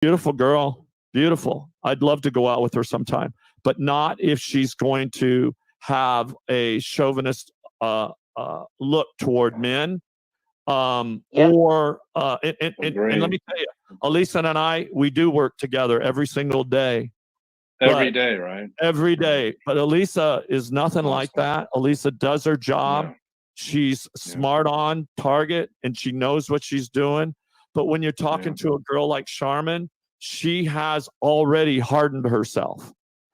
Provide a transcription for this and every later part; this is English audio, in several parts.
Beautiful girl. Beautiful. I'd love to go out with her sometime, but not if she's going to have a chauvinist look toward men. Yep. And let me tell you, Elisa and I, we do work together every single day. Every day, right? Every day. But Elisa is nothing like that. Elisa does her job. Yeah. She's smart on target and she knows what she's doing. But when you're talking to a girl like Charmin, she has already hardened herself.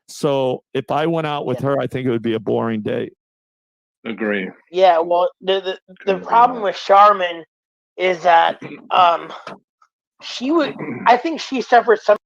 So if I went out with her, I think it would be a boring date. Agree. Yeah, well, the problem with Charmin is that she would. I think she suffered some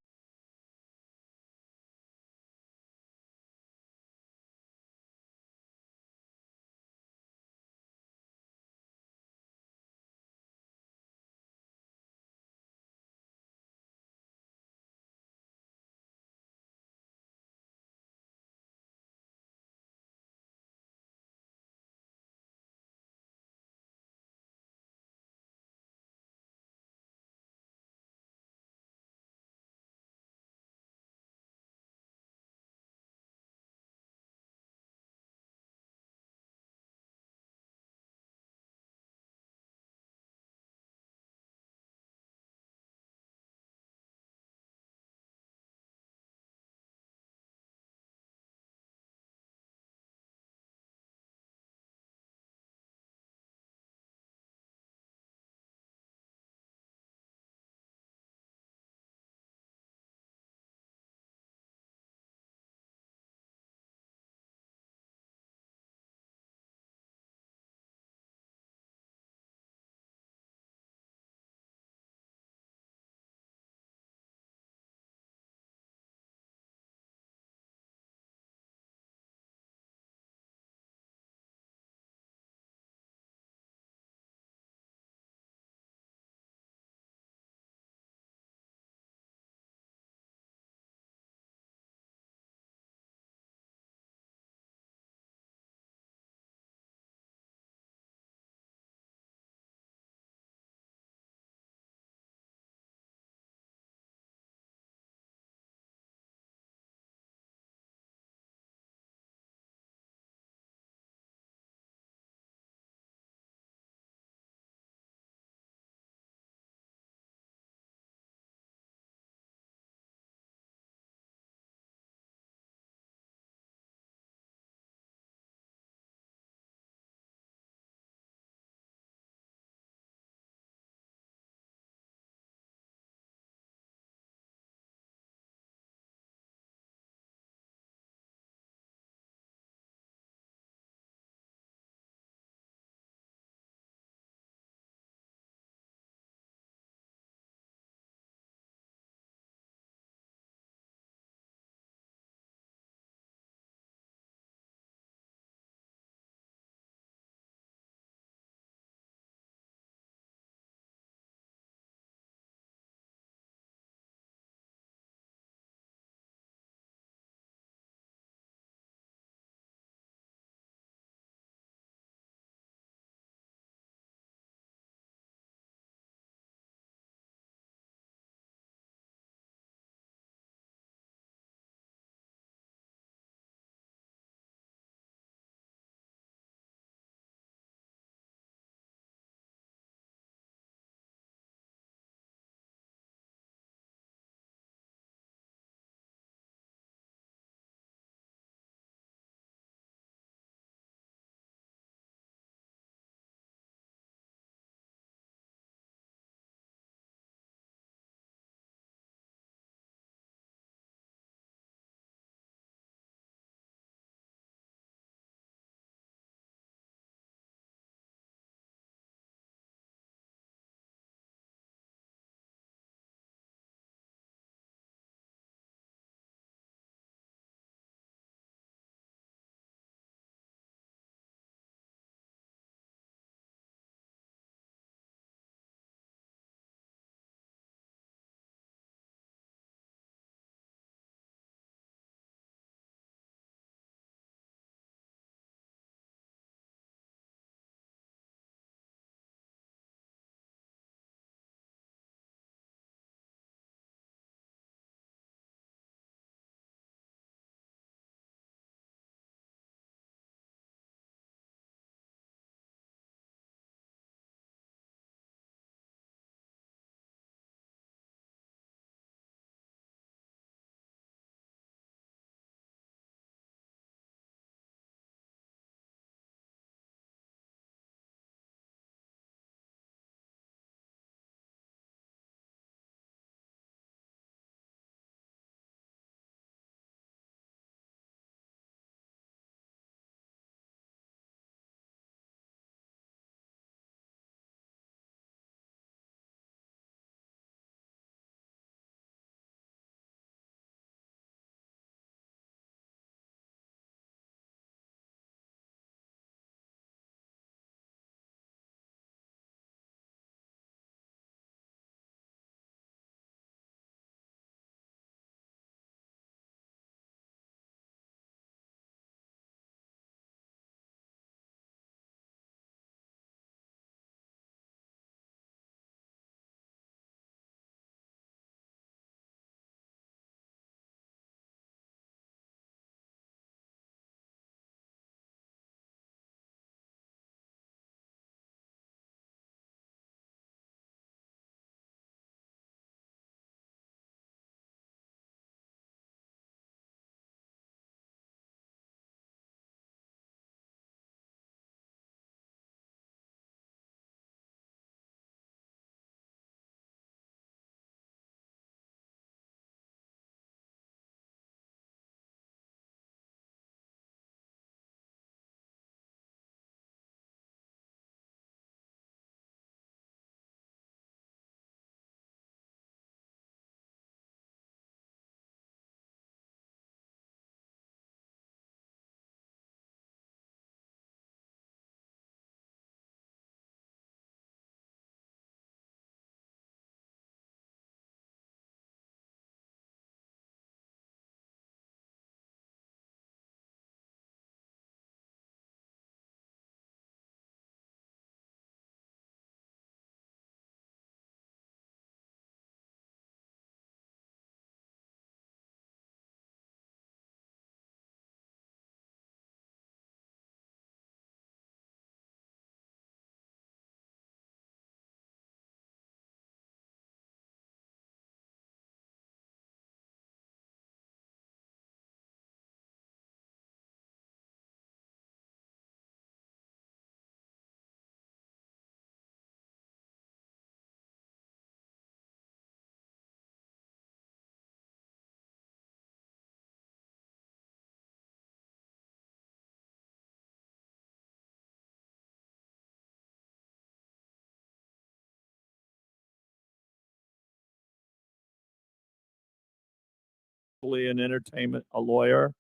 in entertainment, a lawyer.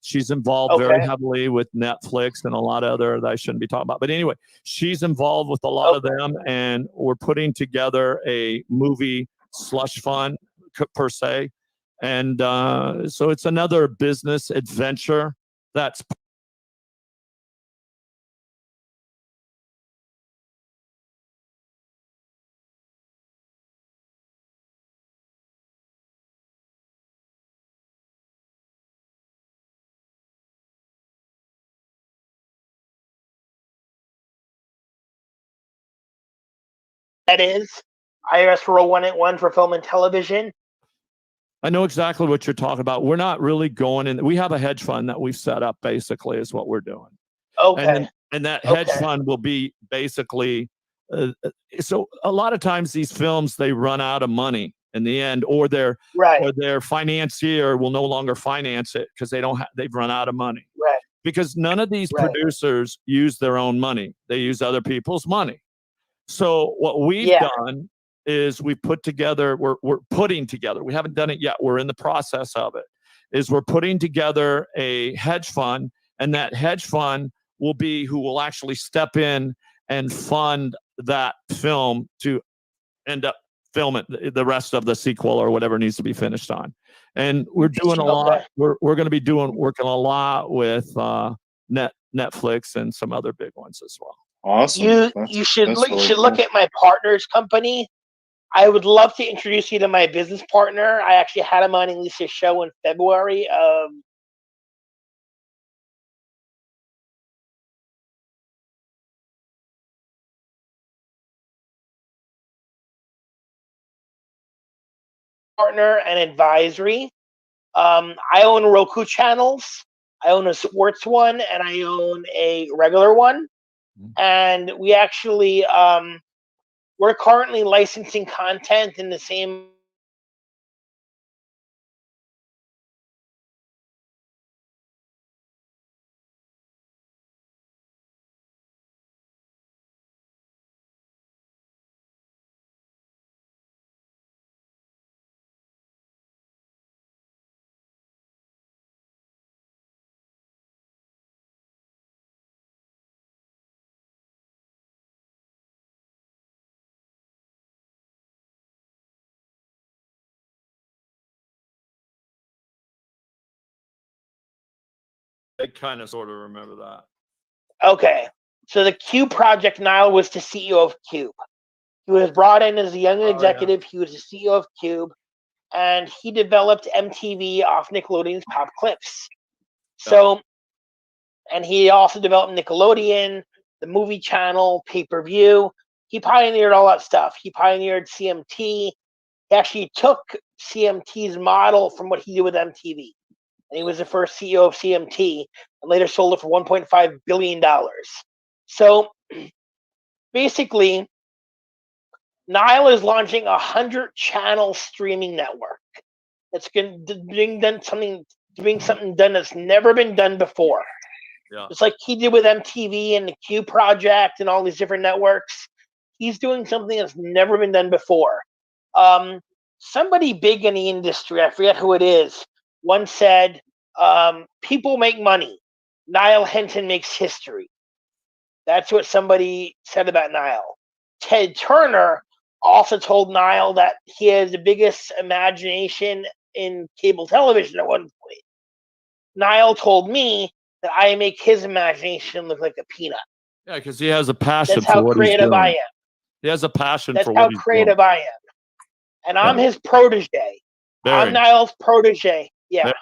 She's involved very heavily with Netflix and a lot of other that I shouldn't be talking about. But anyway, she's involved with a lot of them, and we're putting together a movie slush fund per se. And so it's another business adventure that's that is IRS 40181 for film and television. I know exactly what you're talking about. We're not really going in. We have a hedge fund that we've set up, basically, is what we're doing. Okay. And that hedge fund will be basically, so a lot of times these films, they run out of money in the end, or their financier will no longer finance it because they've run out of money. Right. Because none of these producers use their own money. They use other people's money. So what we've done is we're putting together, we haven't done it yet, we're in the process of it, is we're putting together a hedge fund, and that hedge fund will be who will actually step in and fund that film to end up filming the rest of the sequel or whatever needs to be finished on. And we're doing a lot. We're going to be working a lot with Netflix and some other big ones as well. Awesome. You should look at my partner's company. I would love to introduce you to my business partner. I actually had him on Lisa's show in February of partner and advisory. I own Roku channels. I own a sports one and I own a regular one. And we actually we're currently licensing content in the same I kind of sort of remember that. Okay. So the Cube project, Niall was the CEO of Cube. He was brought in as a young executive. He was the CEO of Cube, and he developed MTV off Nickelodeon's Pop Clips. So, and he also developed Nickelodeon, the movie channel, pay-per-view. He pioneered all that stuff. He pioneered CMT. He actually took CMT's model from what he did with MTV. And he was the first CEO of CMT and later sold it for $1.5 billion. So basically, Niall is launching a 100-channel streaming network that's going to doing something done that's never been done before. Yeah. It's like he did with MTV and the Q Project and all these different networks. He's doing something that's never been done before. Somebody big in the industry, I forget who it is, once said, people make money. Niall Henton makes history. That's what somebody said about Niall. Ted Turner also told Niall that he has the biggest imagination in cable television at one point. Niall told me that I make his imagination look like a peanut. Yeah, because he has a passion for what he's doing. That's how creative I am. He has a passion for what he's doing. That's how creative I am. And I'm his protege. I'm Niall's protege. Yeah.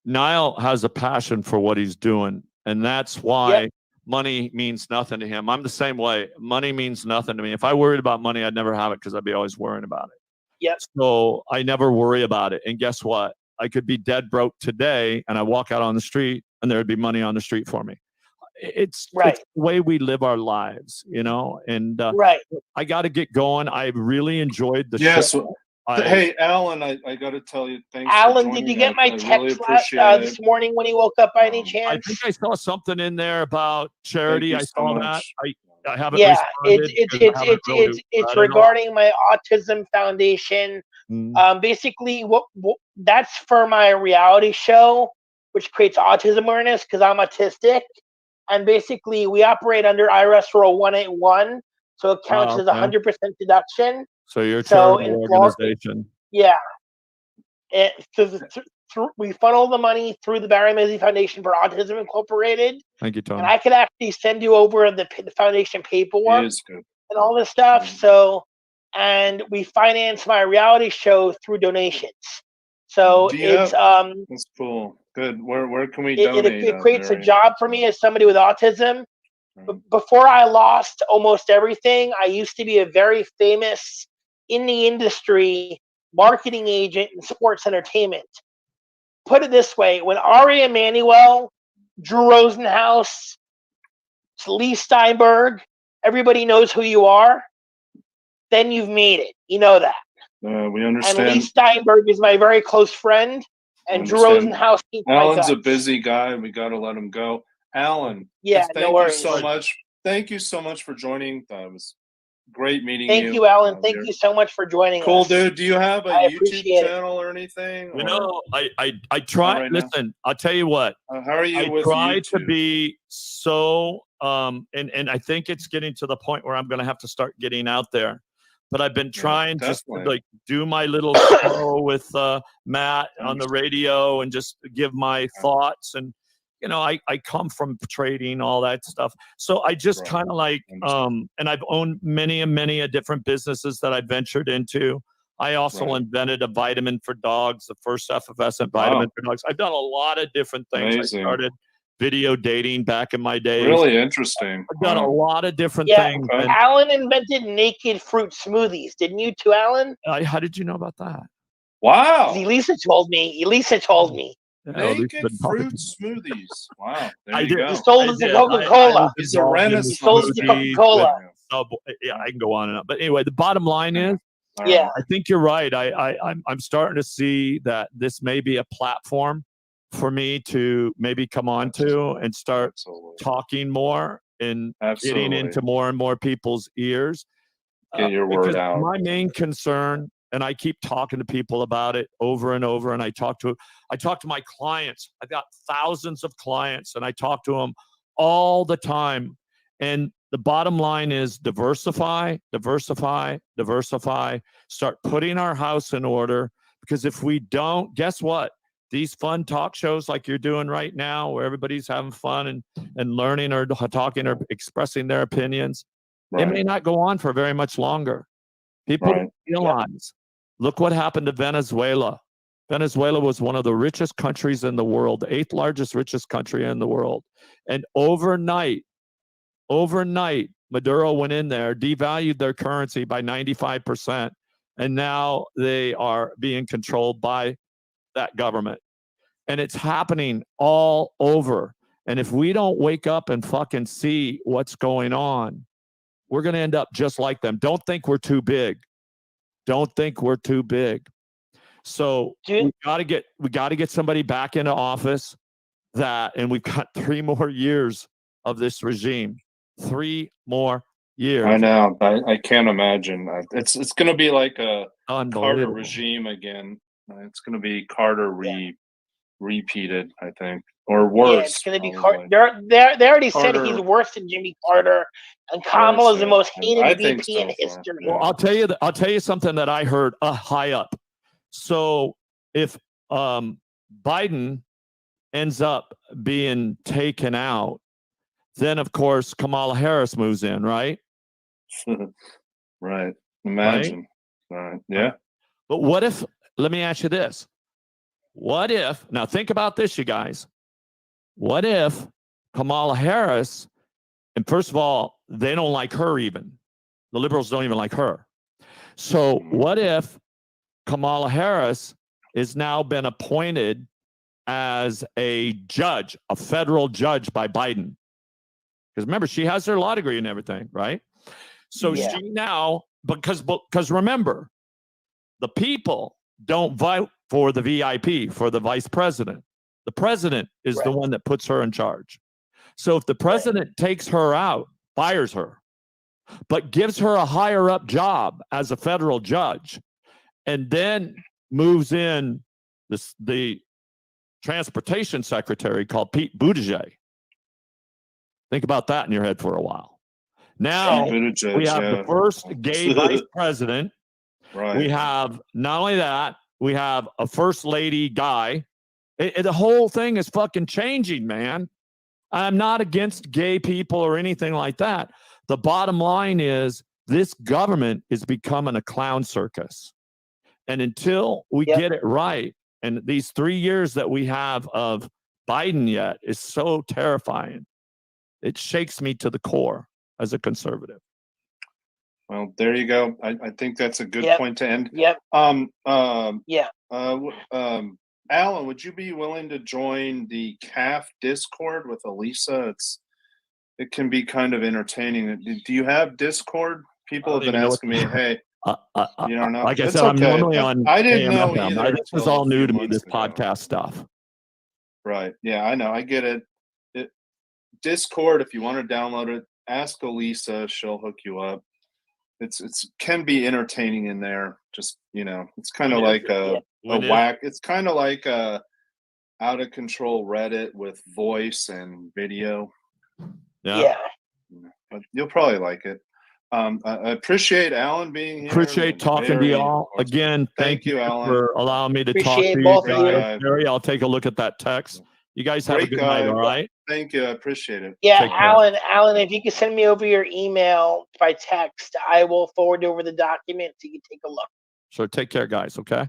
Niall has a passion for what he's doing. And that's why money means nothing to him. I'm the same way. Money means nothing to me. If I worried about money, I'd never have it because I'd be always worrying about it. Yep. So I never worry about it. And guess what? I could be dead broke today and I walk out on the street and there'd be money on the street for me. It's the way we live our lives, you know, and I got to get going. I really enjoyed the show. Hey, Alan, I got to tell you, thanks. Alan, did you get my text this morning when you woke up by any chance? I think I saw something in there about charity. I saw that. I haven't responded. It's regarding my autism foundation. Basically, what that's for my reality show, which creates autism awareness because I'm autistic. And basically, we operate under IRS Rule 181, so it counts as 100% deduction. So you're a charitable organization. Yeah. We funnel the money through the Barry Mazzy Foundation for Autism Incorporated. Thank you, Tom. And I could actually send you over the foundation paperwork and all this stuff. So, and we finance my reality show through donations. So it's that's cool. Good. Where can we donate? It creates a job for me as somebody with autism. Before I lost almost everything, I used to be a very famous in the industry marketing agent in sports entertainment. Put it this way: when Ari Emanuel, Drew Rosenhaus, Lee Steinberg, everybody knows who you are, then you've made it. You know that. We understand. And Lee Steinberg is my very close friend, and Drew Rosenhaus. Alan's a busy guy. We got to let him go. Alan, thank you so much. Thank you so much for joining. It was great meeting you. Thank you, Alan. Thank you so much for joining us. Cool, dude. Do you have a YouTube channel or anything? You know, I try. Right, listen, I'll tell you what. How are you with try YouTube? To be so and I think it's getting to the point where I'm going to have to start getting out there. But I've been trying just to like do my little show with Matt on the radio and just give my thoughts. And you know, I come from trading, all that stuff. So I just kind of like and I've owned many different businesses that I ventured into. I also invented a vitamin for dogs, the first effervescent vitamin for dogs. I've done a lot of different things. Amazing. I started video dating back in my days. Really interesting. I've done a lot of different things. And Alan invented naked fruit smoothies, didn't you too, Alan? How did you know about that? Wow. Elisa told me. Naked fruit smoothies. Wow. There you go. He sold it to Coca-Cola. He's a renaissance. He sold it to Coca-Cola. Yeah, I can go on and on. But anyway, the bottom line is, I think you're right. I'm starting to see that this may be a platform for me to maybe come on to and start talking more and getting into more and more people's ears. Get your word out. My main concern, and I keep talking to people about it over and over, and I talk to my clients. I've got thousands of clients, and I talk to them all the time. And the bottom line is diversify, start putting our house in order, because if we don't, guess what? These fun talk shows like you're doing right now, where everybody's having fun and learning or talking or expressing their opinions, it may not go on for very much longer. People don't realize, look what happened to Venezuela. Venezuela was one of the richest countries in the world, the 8th largest, richest country in the world. And overnight, Maduro went in there, devalued their currency by 95%, and now they are being controlled by that government. And it's happening all over. And if we don't wake up and fucking see what's going on, we're going to end up just like them. Don't think we're too big. So we got to get somebody back into office and we've got 3 more years of this regime. 3 more years. I know. I can't imagine. It's going to be like a Carter regime again. It's going to be Carter repeated, I think, or worse. Yeah, it's going to be Carter. They already said he's worse than Jimmy Carter, and Kamala is the most hated VP in history. Well, I'll tell you something that I heard high up. So if Biden ends up being taken out, then of course Kamala Harris moves in, right? Right. Imagine. Right. Yeah. But what if? Let me ask you this. What if, now think about this, you guys. What if Kamala Harris, and first of all, they don't like her even. The liberals don't even like her. So what if Kamala Harris is now been appointed as a judge, a federal judge by Biden? Because remember, she has her law degree and everything, right? So she now, because remember, the people don't vote for the VIP, for the vice president. The president is the one that puts her in charge. So if the president takes her out, fires her, but gives her a higher up job as a federal judge, and then moves in the transportation secretary called Pete Buttigieg. Think about that in your head for a while. Now we have the first gay vice president. Right. We have not only that, we have a first lady guy. The whole thing is fucking changing, man. I'm not against gay people or anything like that. The bottom line is this government is becoming a clown circus. And until we get it right, and these 3 years that we have of Biden yet is so terrifying. It shakes me to the core as a conservative. Well, there you go. I think that's a good point to end. Yep. Alan, would you be willing to join the KAF Discord with Elisa? It can be kind of entertaining. Do you have Discord? People have been asking me, hey, you don't know. Like I said, I'm normally on. I didn't know either. This was all new to me, this podcast stuff. Right. Yeah, I know. I get it. Discord, if you want to download it, ask Elisa. She'll hook you up. It's can be entertaining in there. Just, it's kind of like a whack. It's kind of like a out of control Reddit with voice and video. Yeah. But you'll probably like it. I appreciate Alan being here. Appreciate talking to y'all again. Thank you, Alan, for allowing me to talk to you guys. Barry, I'll take a look at that text. You guys have a good night. All right. Thank you. I appreciate it. Yeah, Alan, if you could send me over your email by text, I will forward over the document so you can take a look. So take care, guys. Okay.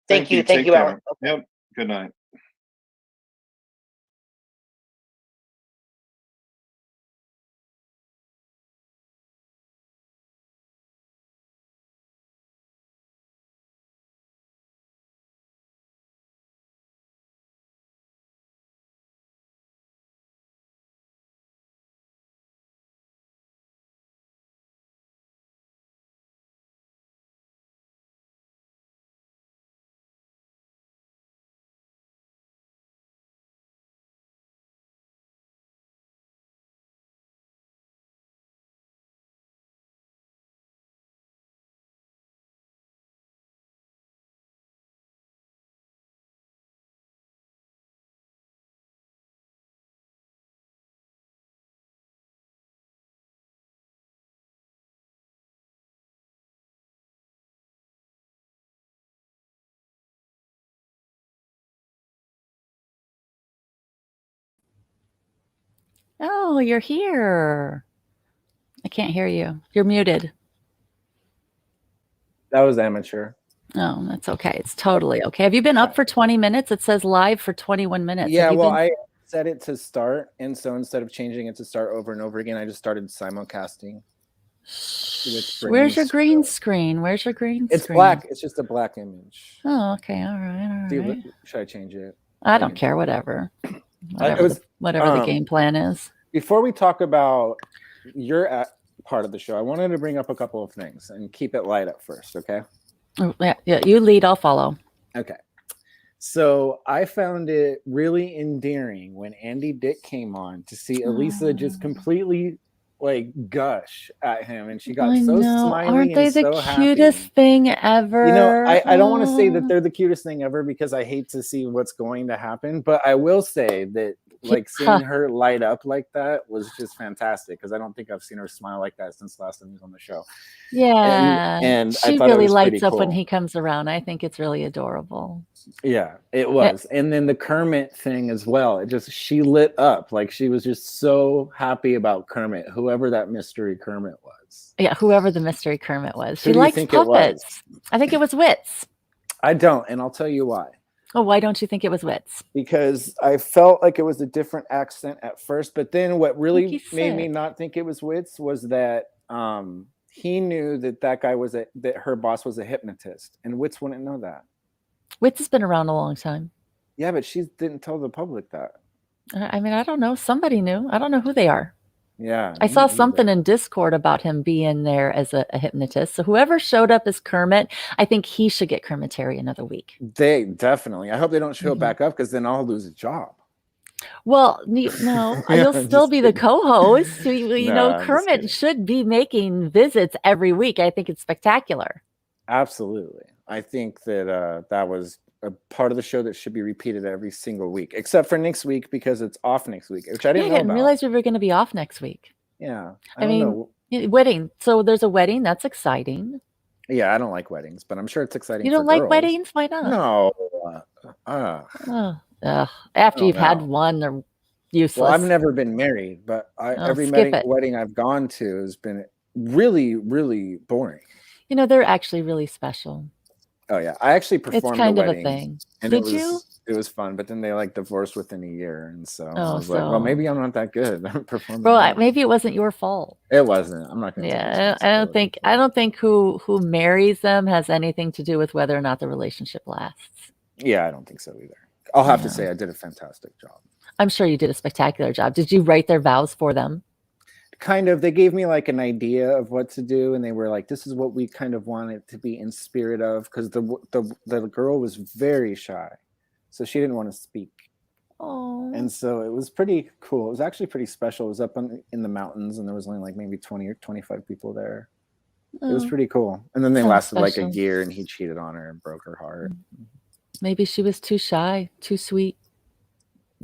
Thank you. Thank you, Alan. Okay. Yep. Good night. Oh, you're here. I can't hear you. You're muted. That was amateur. Oh, that's okay. It's totally okay. Have you been up for 20 minutes? It says live for 21 minutes. Yeah, I set it to start. And so instead of changing it to start over and over again, I just started simulcasting. Where's your green screen? Where's your green screen? It's black. It's just a black image. Oh, okay. All right. Should I change it? I don't care. Whatever the game plan is. Before we talk about your part of the show, I wanted to bring up a couple of things and keep it light at first, okay? Yeah, you lead, I'll follow. Okay. So I found it really endearing when Andy Dick came on to see Elisa just completely gush at him, and she got so smiley. Aren't they the cutest thing ever? I don't want to say that they're the cutest thing ever because I hate to see what's going to happen, but I will say that seeing her light up like that was just fantastic because I don't think I've seen her smile like that since last time he was on the show. Yeah, and she really lights up when he comes around. I think it's really adorable. Yeah, it was. And then the Kermit thing as well. She lit up. She was just so happy about Kermit, whoever that mystery Kermit was. Yeah, whoever the mystery Kermit was. She likes puppets. I think it was Wits. I don't, and I'll tell you why. Oh, why don't you think it was Wits? Because I felt like it was a different accent at first, but then what really made me not think it was Wits was that he knew that guy that her boss was a hypnotist, and Wits wouldn't know that. Wits has been around a long time. Yeah, but she didn't tell the public that. I mean, I don't know. Somebody knew. I don't know who they are. Yeah. I saw something in Discord about him being there as a hypnotist. So whoever showed up as Kermit, I think he should get Kermitary another week. They definitely. I hope they don't show back up because then I'll lose a job. Well, no, you'll still be the co-host. Kermit should be making visits every week. I think it's spectacular. Absolutely. I think that that was a part of the show that should be repeated every single week, except for next week because it's off next week, which I didn't know about. Realize we were going to be off next week. Yeah, I mean, wedding. So there's a wedding. That's exciting. Yeah, I don't like weddings, but I'm sure it's exciting. You don't like weddings? Why not? No. After you've had one, they're useless. Well, I've never been married, but every wedding I've gone to has been really, really boring. You know, they're actually really special. Oh yeah, I actually performed. It's kind of a thing. And Did you? It was fun, but then they like divorced within a year, and so I was like, well, maybe I'm not that good. I'm performing. Bro, maybe it wasn't your fault. It wasn't. I'm not gonna. Yeah, I don't think who marries them has anything to do with whether or not the relationship lasts. Yeah, I don't think so either. I'll have to say I did a fantastic job. I'm sure you did a spectacular job. Did you write their vows for them? Kind of. They gave me like an idea of what to do, and they were like, "This is what we kind of want it to be in spirit of," because the girl was very shy, so she didn't want to speak. Oh. And so it was pretty cool. It was actually pretty special. It was up in the mountains, and there was only like maybe 20 or 25 people there. It was pretty cool. And then they lasted like a year, and he cheated on her and broke her heart. Maybe she was too shy, too sweet.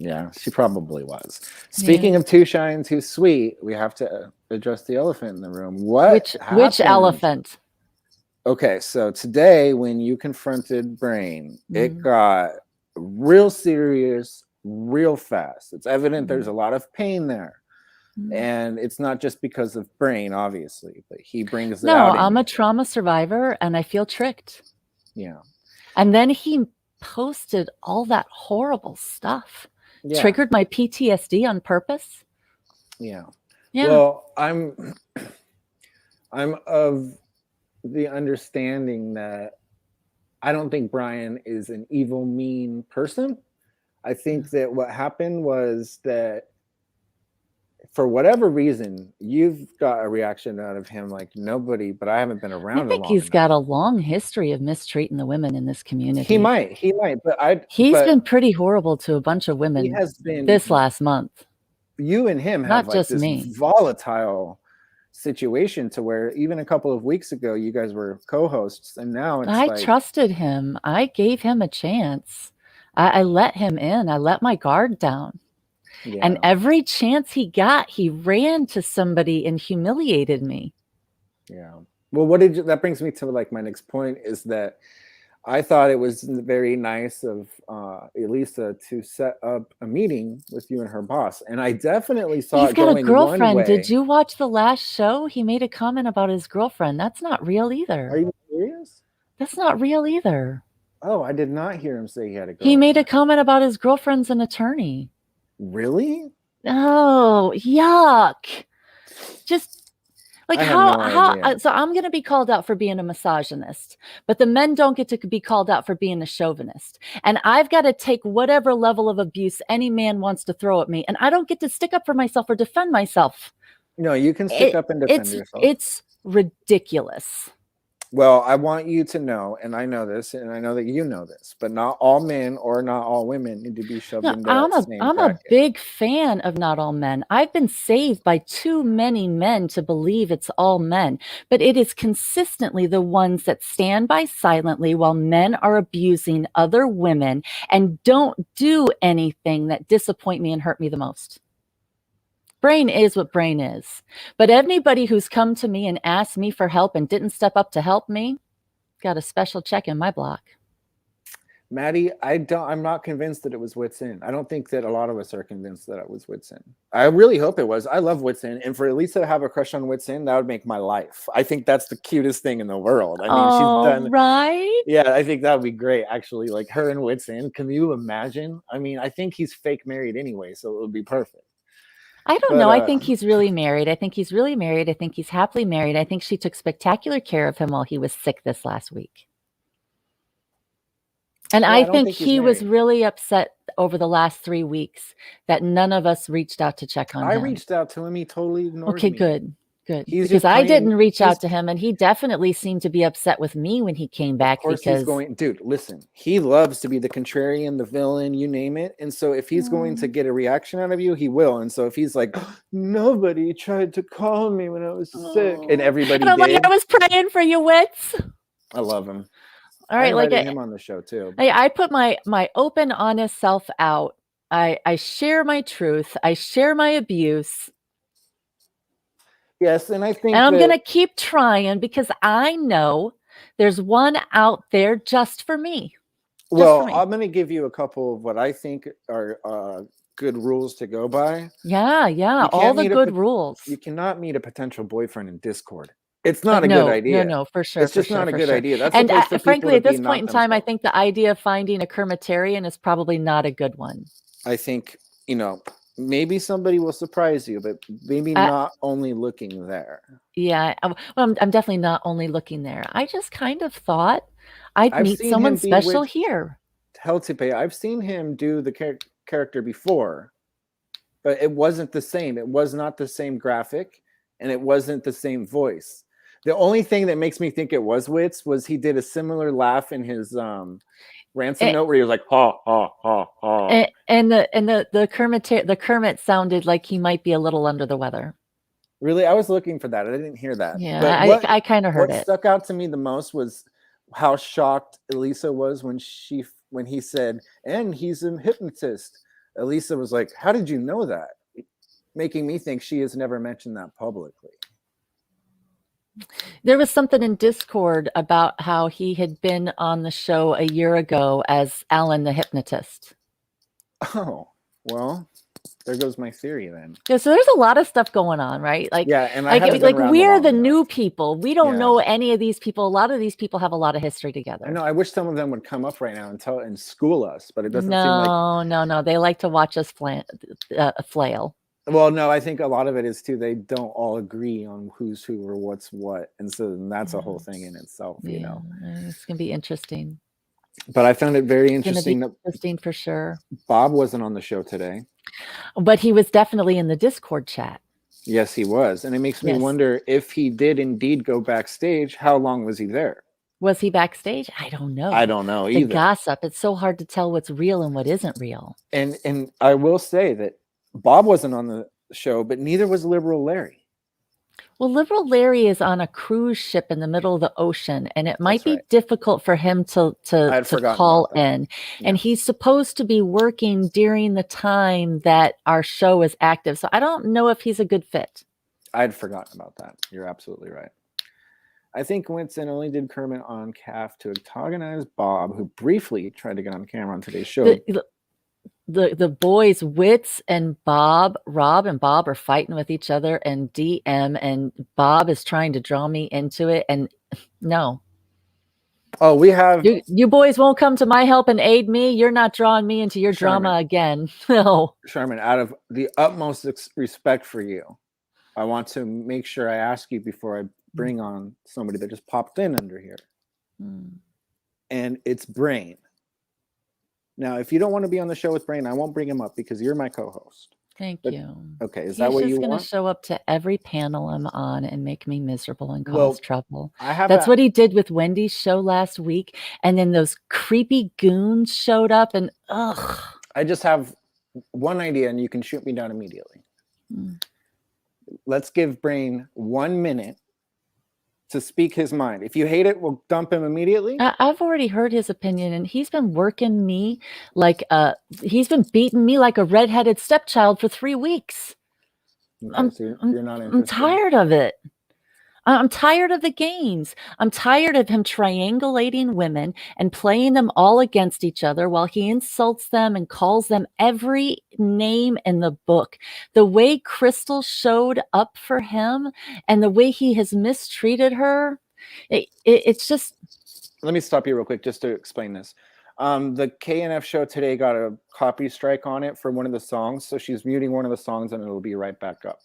Yeah, she probably was. Speaking of too shy and too sweet, we have to address the elephant in the room. Which elephant? Okay, so today when you confronted Brain, it got real serious, real fast. It's evident there's a lot of pain there. And it's not just because of Brain, obviously, but he brings it out. No, I'm a trauma survivor and I feel tricked. Yeah. And then he posted all that horrible stuff. Yeah. Triggered my PTSD on purpose. Yeah. Well, I'm of the understanding that I don't think Brian is an evil, mean person. I think that what happened was that for whatever reason, you've got a reaction out of him like nobody, but I haven't been around. I think he's got a long history of mistreating the women in this community. He might, but he's been pretty horrible to a bunch of women. He has been this last month. You and him have not just this me. Volatile situation to where even a couple of weeks ago you guys were co-hosts, and now it's I trusted him. I gave him a chance. I let him in. I let my guard down. Yeah. And every chance he got, he ran to somebody and humiliated me. Yeah. Well, that brings me to like my next point is that I thought it was very nice of Elisa to set up a meeting with you and her boss. And I definitely saw He's it going got a girlfriend. One way. Did you watch the last show? He made a comment about his girlfriend. That's not real either. Are you serious? That's not real either. Oh, I did not hear him say he had a girlfriend. He made a comment about his girlfriend's an attorney. Really? Oh, yuck. Just like how so I'm going to be called out for being a misogynist, but the men don't get to be called out for being a chauvinist. And I've got to take whatever level of abuse any man wants to throw at me, and I don't get to stick up for myself or defend myself. No, you can stick up and defend yourself. It's ridiculous. Well, I want you to know, and I know this, and I know that you know this, but not all men or not all women need to be shoved into that same I'm bracket. a big fan of not all men. I've been saved by too many men to believe it's all men, but it is consistently the ones that stand by silently while men are abusing other women and don't do anything that disappoint me and hurt me the most. Brain is what Brain is. But anybody who's come to me and asked me for help and didn't step up to help me, got a special check in my block. Maddie, I'm not convinced that it was Wits In. I don't think that a lot of us are convinced that it was Wits In. I really hope it was. I love Wits In. And for Elisa to have a crush on Wits In, that would make my life. I think that's the cutest thing in the world. I mean, she's done. Right? Yeah, I think that would be great, actually. Like her and Wits In. Can you imagine? I mean, I think he's fake married anyway, so it would be perfect. I don't know. I think he's really married. I think he's happily married. I think she took spectacular care of him while he was sick this last week. And I think he was really upset over the last 3 weeks that none of us reached out to check on him. I reached out to him. He totally ignored me. Okay, good. Because I didn't reach out to him, and he definitely seemed to be upset with me when he came back. Of course he's going, dude, listen, he loves to be the contrarian, the villain, you name it. And so if he's going to get a reaction out of you, he will. And so if he's like, nobody tried to call me when I was sick, and everybody and I'm did. like, I was praying for you, Wits. I love him. All right, I like invited him on the show too. I put my open, honest self out. I share my truth. I share my abuse. Yes, and I think And I'm that, going to keep trying because I know there's one out there just for me. well, for me. I'm going to give you a couple of what I think are good rules to go by. Yeah, all the good rules. You cannot meet a potential boyfriend in Discord. It's not a good idea. No, for sure. It's just not a good idea. That's and the place for frankly, people at to this be point in not time, I themselves. think the idea of finding a Kermitarian is probably not a good one. I think, maybe somebody will surprise you, but maybe not only looking there. Yeah, well, I'm definitely not only looking there. I just kind of thought I'd meet seen someone him be special with here. Heltepe. I've seen him do the character before, but it wasn't the same. It was not the same graphic, and it wasn't the same voice. The only thing that makes me think it was Wits was he did a similar laugh in his ransom note where he was like ha ha ha ha. And the Kermit sounded like he might be a little under the weather. Really, I was looking for that. I didn't hear that. Yeah, but I kind of heard it. What stuck out to me the most was how shocked Elisa was when he said, "And he's a hypnotist." Elisa was like, "How did you know that?" Making me think she has never mentioned that publicly. There was something in Discord about how he had been on the show a year ago as Alan the hypnotist. Oh, well, there goes my theory then. Yeah, so there's a lot of stuff going on, right? Like, yeah, and we're the new people. We don't know any of these people. A lot of these people have a lot of history together. I know. I wish some of them would come up right now and school us, but it doesn't seem like. No. They like to watch us flail. Well, no, I think a lot of it is too. They don't all agree on who's who or what's what, and so that's a whole thing in itself. It's gonna be interesting. But I found it very interesting. Interesting for sure. Bob wasn't on the show today, but he was definitely in the Discord chat. Yes, he was, and it makes me wonder if he did indeed go backstage. How long was he there? Was he backstage? I don't know. I don't know either. The gossip. It's so hard to tell what's real and what isn't real. And I will say that Bob wasn't on the show, but neither was Liberal Larry. Well, Liberal Larry is on a cruise ship in the middle of the ocean, and it might be difficult for him to call in. Yeah. And he's supposed to be working during the time that our show is active. So I don't know if he's a good fit. I'd forgotten about that. You're absolutely right. I think Winston only did Kermit on KAF to antagonize Bob, who briefly tried to get on camera on today's show. The boys, Wits and Rob and Bob are fighting with each other and DM, and Bob is trying to draw me into it. And no. Oh, we have you boys won't come to my help and aid me. You're not drawing me into your drama again. No. Sherman, out of the utmost respect for you, I want to make sure I ask you before I bring on somebody that just popped in under here. And it's Brain. Now, if you don't want to be on the show with Brain, I won't bring him up because you're my co-host. Thank you. Okay, is that what you want? He's just going to show up to every panel I'm on and make me miserable and cause trouble. That's what he did with Wendy's show last week. And then those creepy goons showed up and ugh. I just have one idea and you can shoot me down immediately. Let's give Brain 1 minute to speak his mind. If you hate it, we'll dump him immediately. I've already heard his opinion, and he's been working me like he's been beating me like a redheaded stepchild for 3 weeks. Okay, so you're not interested. I'm tired of it. I'm tired of the games. I'm tired of him triangulating women and playing them all against each other while he insults them and calls them every name in the book. The way Crystal showed up for him and the way he has mistreated her, it's just... Let me stop you real quick just to explain this. The KNF show today got a copy strike on it for one of the songs, so she's muting one of the songs and it'll be right back up.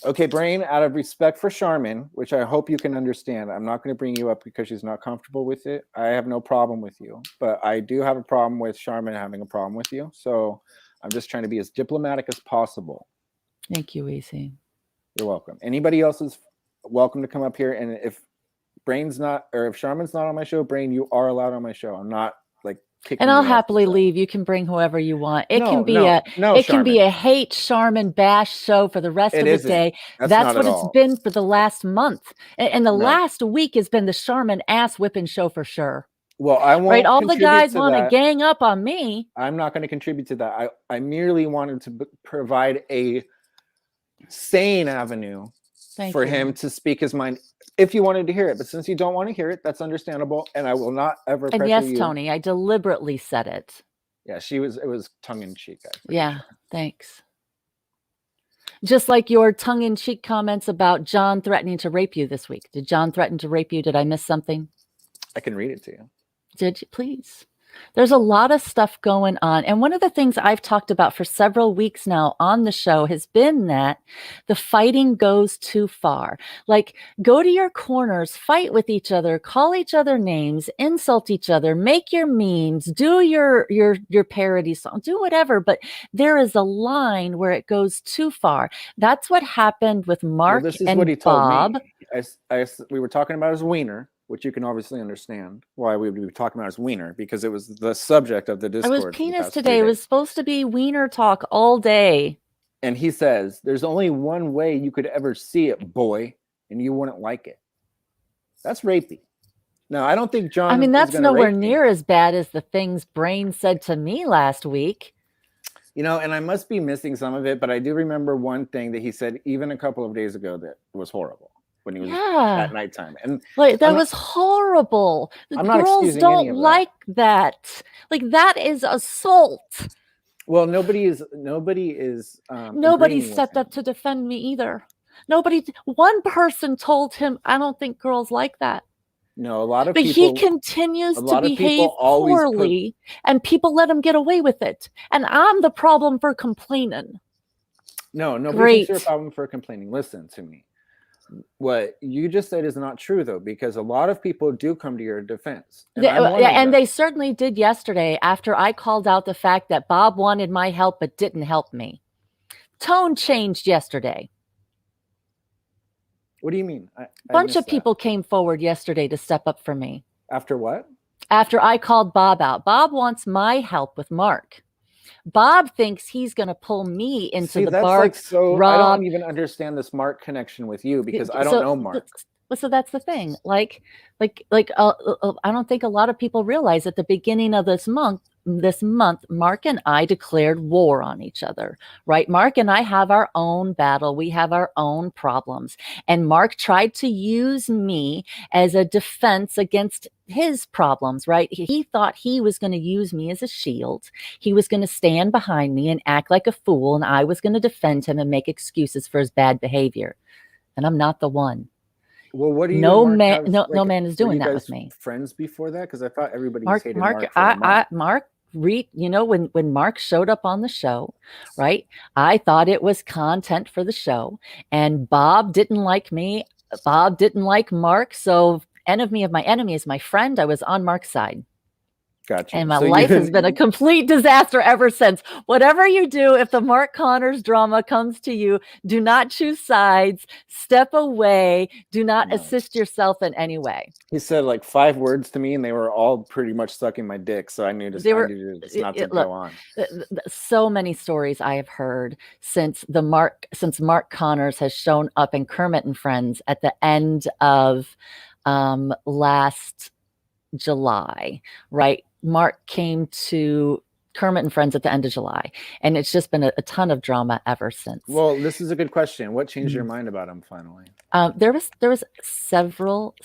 Okay, Brain, out of respect for Charmin, which I hope you can understand, I'm not going to bring you up because she's not comfortable with it. I have no problem with you, but I do have a problem with Charmin having a problem with you. So I'm just trying to be as diplomatic as possible. Thank you, Easy. You're welcome. Anybody else is welcome to come up here. And if Brain's not, or if Charmin's not on my show, Brain, you are allowed on my show. I'm not like kicking And I'll me off happily the show. leave. You can bring whoever you want. It can be Charmin. a hate Charmin bash show for the rest It of the isn't. day. That's That's not what at it's all. been for the last month. And the No. last week has been the Charmin ass whipping show for sure. Well, I won't. Right? All the contribute guys to want to that. gang up on me. I'm not going to contribute to that. I merely wanted to provide a sane avenue for him to speak his mind if you wanted to hear it. But since you don't want to hear it, that's understandable. And I will not ever And pressure yes, you. Tony, I deliberately said it. Yeah, it was tongue in cheek. Yeah, thanks. Just like your tongue in cheek comments about John threatening to rape you this week. Did John threaten to rape you? Did I miss something? I can read it to you. Did you please? There's a lot of stuff going on. And one of the things I've talked about for several weeks now on the show has been that the fighting goes too far. Like, go to your corners, fight with each other, call each other names, insult each other, make your memes, do your parody song, do whatever. But there is a line where it goes too far. That's what happened with Mark this is and what he told Bob. Me. We were talking about his wiener, which you can obviously understand why we would be talking about his wiener, because it was the subject of the Discord. I was penis today. It was supposed to be wiener talk all day. And he says, there's only one way you could ever see it, boy, and you wouldn't like it. That's rapey. Now, I don't think John. I mean, that's nowhere near as bad as the things Brain said to me last week. You know, and I must be missing some of it, but I do remember one thing that he said even a couple of days ago that was horrible. When he was at nighttime, and like that was horrible. The girls don't like that. Like, that is assault. Well, nobody stepped up to defend me either. One person told him, I don't think girls like that. No, a lot of people. But he continues to behave poorly, and people let him get away with it. And I'm the problem for complaining. No, nobody thinks you're a problem for complaining. Listen to me. What you just said is not true, though, because a lot of people do come to your defense. And they certainly did yesterday after I called out the fact that Bob wanted my help but didn't help me. Tone changed yesterday. What do you mean? A bunch of people came forward yesterday to step up for me. After what? After I called Bob out. Bob wants my help with Mark. Bob thinks he's going to pull me into the bar. I don't even understand this Mark connection with you, because I don't know Mark. So that's the thing. I don't think a lot of people realize at the beginning of this month, Mark and I declared war on each other, right? Mark and I have our own battle. We have our own problems. And Mark tried to use me as a defense against his problems, right? He thought he was going to use me as a shield. He was going to stand behind me and act like a fool, and I was going to defend him and make excuses for his bad behavior. And I'm not the one. Well, what do you? No man is doing that with me. Friends before that, because I thought everybody hated Mark. When Mark showed up on the show, right? I thought it was content for the show, and Bob didn't like me. Bob didn't like Mark, so enemy of my enemy is my friend. I was on Mark's side. Gotcha. And my life has been a complete disaster ever since. Whatever you do, if the Mark Connors drama comes to you, do not choose sides. Step away. Do not assist yourself in any way. He said like 5 words to me, and they were all pretty much sucking my dick. So I knew not to go on. So many stories I have heard since Mark Connors has shown up in Kermit and Friends at the end of last July, right? Mark came to Kermit and Friends at the end of July, and it's just been a ton of drama ever since. Well, this is a good question. What changed your mind about him finally? There was several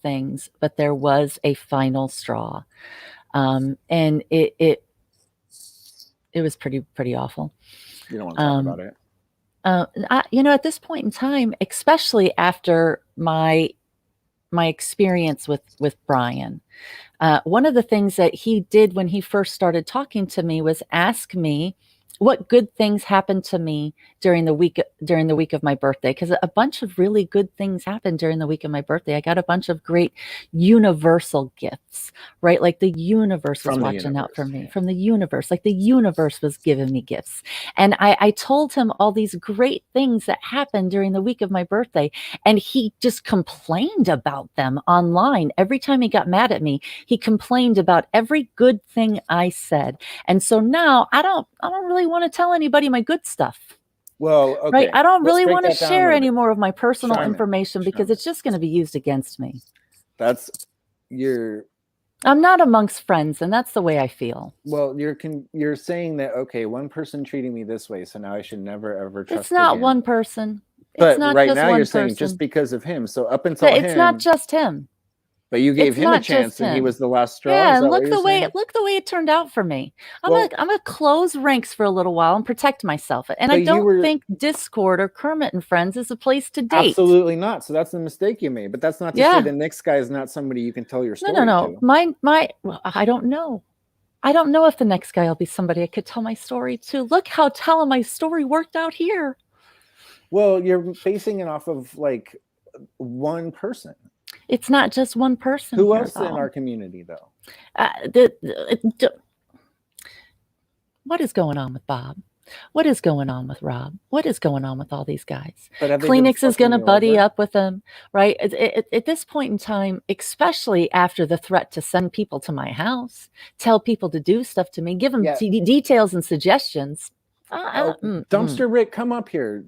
things, but there was a final straw, and it was pretty awful. You don't want to talk about it. At this point in time, especially after my experience with Brian. One of the things that he did when he first started talking to me was ask me what good things happened to me during the week of my birthday, because a bunch of really good things happened during the week of my birthday. I got a bunch of great universal gifts, right? Like the universe was watching out for me, from the universe, like the universe was giving me gifts. And I told him all these great things that happened during the week of my birthday, and he just complained about them online. Every time he got mad at me, he complained about every good thing I said. And so now I don't really want to tell anybody my good stuff. Well, okay. Right? I don't really want to share any more of my personal information because Charmin. it's just going to be used against me. I'm not amongst friends, and that's the way I feel. Well, you're saying that, okay, one person treating me this way, so now I should never ever trust. It's not one person. But it's not right just now one you're person. saying just because of him. So up until it's not just him. But you gave him a chance, and he was the last straw. Yeah, and look the way it turned out for me. I'm gonna close ranks for a little while and protect myself. And I don't think Discord or Kermit and Friends is a place to date. Absolutely not. So that's the mistake you made. But that's not to say the next guy is not somebody you can tell your story to. No. I don't know. I don't know if the next guy will be somebody I could tell my story to. Look how telling my story worked out here. Well, you're basing it off of like one person. It's not just one person. Who else in our community, though? What is going on with Bob? What is going on with Rob? What is going on with all these guys? Kleenex is going to buddy up with them, right? At this point in time, especially after the threat to send people to my house, tell people to do stuff to me, give them details and suggestions. Dumpster Rick, come up here.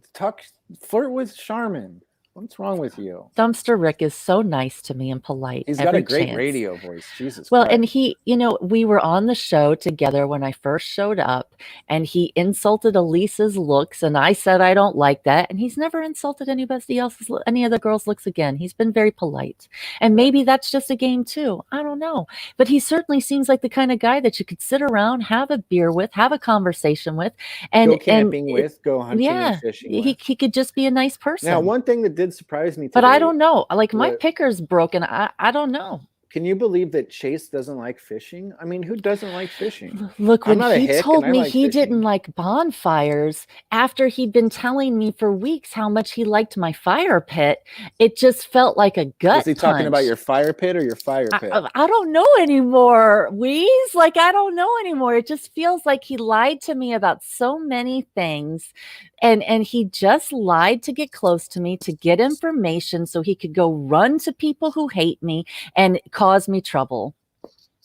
Flirt with Charmin. What's wrong with you? Dumpster Rick is so nice to me and polite. He's got a great radio voice. Jesus. Well, and he, we were on the show together when I first showed up, and he insulted Elisa's looks, and I said I don't like that, and he's never insulted any other girl's looks again. He's been very polite, and maybe that's just a game too. I don't know, but he certainly seems like the kind of guy that you could sit around, have a beer with, have a conversation with, and go camping with, go hunting and fishing with. He could just be a nice person. Now, one thing that did surprise me today, but I don't know. Like my picker's broken. I don't know. Can you believe that Chase doesn't like fishing? I mean, who doesn't like fishing? Look, when he told me he didn't like bonfires after he'd been telling me for weeks how much he liked my fire pit, it just felt like a gut. Was he talking about your fire pit or your fire pit? I don't know anymore, Weeze. Like, I don't know anymore. It just feels like he lied to me about so many things. And he just lied to get close to me, to get information so he could go run to people who hate me and cause me trouble.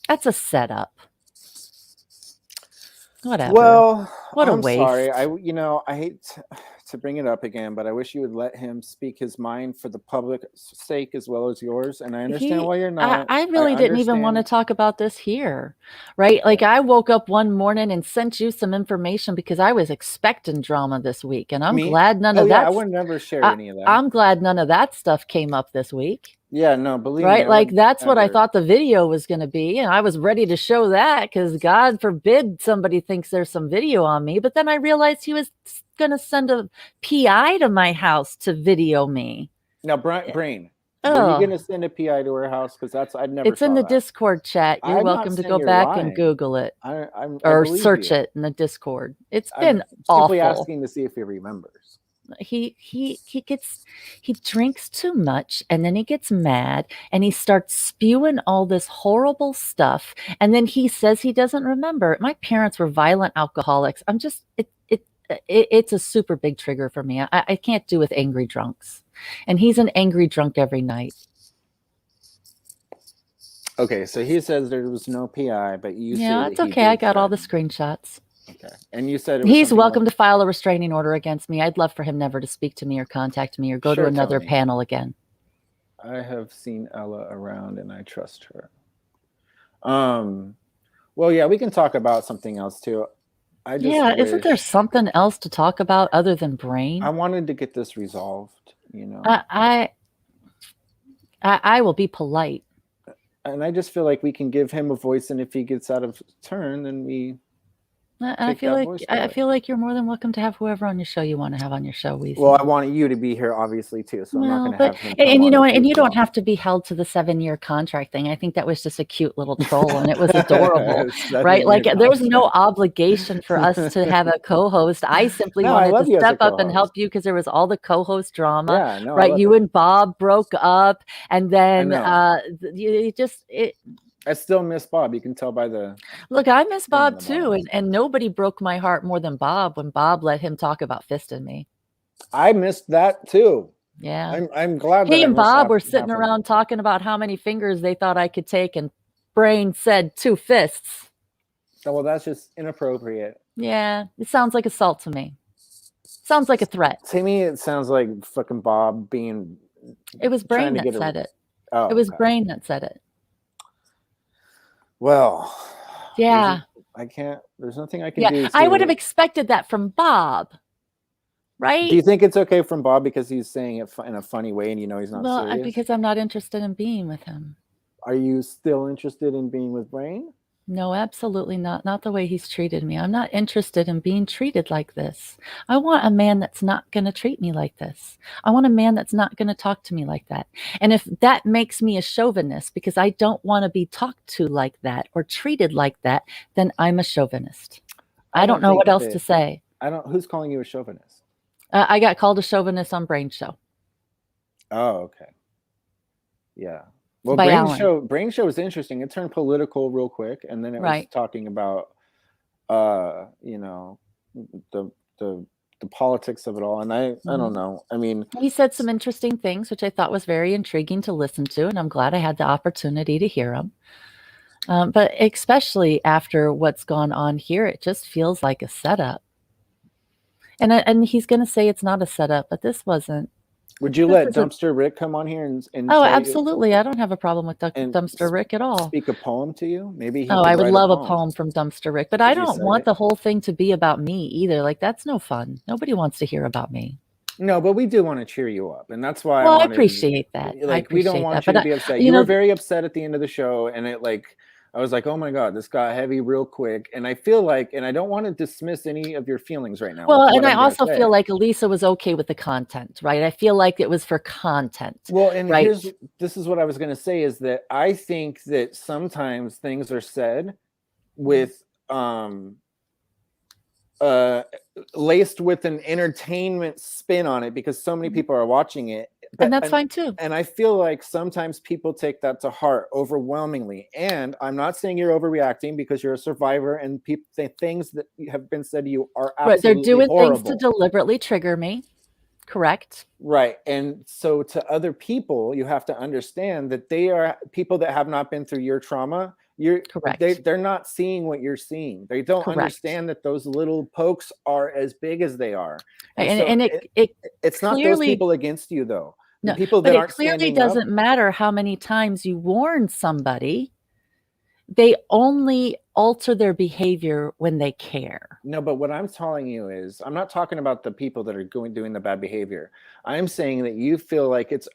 That's a setup. Whatever. Well, what a waste. Sorry. I hate to bring it up again, but I wish you would let him speak his mind for the public's sake as well as yours. And I understand why you're not. I really didn't even want to talk about this here, right? Like I woke up one morning and sent you some information because I was expecting drama this week, and I'm glad none of that. I would never share any of that. I'm glad none of that stuff came up this week. Yeah, no, believe me. Right? Like that's what I ever. thought the video was going to be. And I was ready to show that because God forbid somebody thinks there's some video on me. But then I realized he was going to send a PI to my house to video me. Now, Brain, are you going to send a PI to her house? Because I'd never It's in the Discord chat. You're welcome to go back and Google it. Or search it in the Discord. It's been awful. Simply asking to see if he remembers. He drinks too much, and then he gets mad and he starts spewing all this horrible stuff, and then he says he doesn't remember. My parents were violent alcoholics. It's a super big trigger for me. I can't do with angry drunks, and he's an angry drunk every night. Okay, so he says there was no PI, but you it's okay. I got all the screenshots. Okay. And you said he's welcome to file a restraining order against me. I'd love for him never to speak to me or contact me or go to another panel again. I have seen Ella around and I trust her. Well, yeah, we can talk about something else too. Isn't there something else to talk about other than Brain? I wanted to get this resolved, I will be polite. And I just feel like we can give him a voice, and if he gets out of turn, then we I feel like you're more than welcome to have whoever on your show you want to have on your show, Weezy. Well, I want you to be here, obviously, too. So I'm not going to have him. And you know, and you don't have to be held to the 7-year contract thing. I think that was just a cute little troll, and it was adorable, right? Like there's no obligation for us to have a co-host. I simply wanted to step up and help you because there was all the co-host drama, right? You and Bob broke up, and then I still miss Bob. You can tell by the look. I miss Bob too, and nobody broke my heart more than Bob when Bob let him talk about fisting me. I missed that too. Yeah, I'm glad. He and Bob were sitting around talking about how many fingers they thought I could take, and Brain said 2 fists. Oh, well, that's just inappropriate. Yeah, it sounds like assault to me. Sounds like a threat. To me, it sounds like fucking Bob being. It was Brain that said it. Oh, it was Brain that said it. Well, yeah, I can't. There's nothing I can do. I would have expected that from Bob, right? Do you think it's okay from Bob because he's saying it in a funny way and you know he's not serious? Well, because I'm not interested in being with him. Are you still interested in being with Brain? No, absolutely not. Not the way he's treated me. I'm not interested in being treated like this. I want a man that's not going to treat me like this. I want a man that's not going to talk to me like that. And if that makes me a chauvinist because I don't want to be talked to like that or treated like that, then I'm a chauvinist. I don't know what else to say. Who's calling you a chauvinist? I got called a chauvinist on Brain Show. Oh, okay. Yeah. Well, Brain Show was interesting. It turned political real quick, and then it was talking about, you know, the politics of it all. And I don't know. I mean, he said some interesting things, which I thought was very intriguing to listen to, and I'm glad I had the opportunity to hear them. But especially after what's gone on here, it just feels like a setup. And he's going to say it's not a setup, but this wasn't. Would you let Dumpster Rick come on here and oh, absolutely. I don't have a problem with Dumpster Rick at all. Speak a poem to you? Maybe. I would love a poem from Dumpster Rick, but I don't want the whole thing to be about me either. Like, that's no fun. Nobody wants to hear about me. No, but we do want to cheer you up, and that's why. Well, I appreciate that. Like, we don't want you to be upset. You were very upset at the end of the show, and I was like, oh my God, this got heavy real quick. And I feel like, and I don't want to dismiss any of your feelings right now. Well, and I also feel like Elisa was okay with the content, right? I feel like it was for content. Well, and this is what I was going to say is that I think that sometimes things are said with, laced with an entertainment spin on it because so many people are watching it. And that's fine too. And I feel like sometimes people take that to heart overwhelmingly. And I'm not saying you're overreacting because you're a survivor and things that have been said to you are absolutely they're doing horrible. Things to deliberately trigger me. Correct. Right. And so to other people, you have to understand that they are people that have not been through your trauma. Correct. They're not seeing what you're seeing. They don't understand that those little pokes are as big as they are. And it's not those people against you, though. No, people that aren't it clearly doesn't matter how many times you warn somebody. They only alter their behavior when they care. No, but what I'm telling you is, I'm not talking about the people that are doing the bad behavior. I'm saying that you feel like it's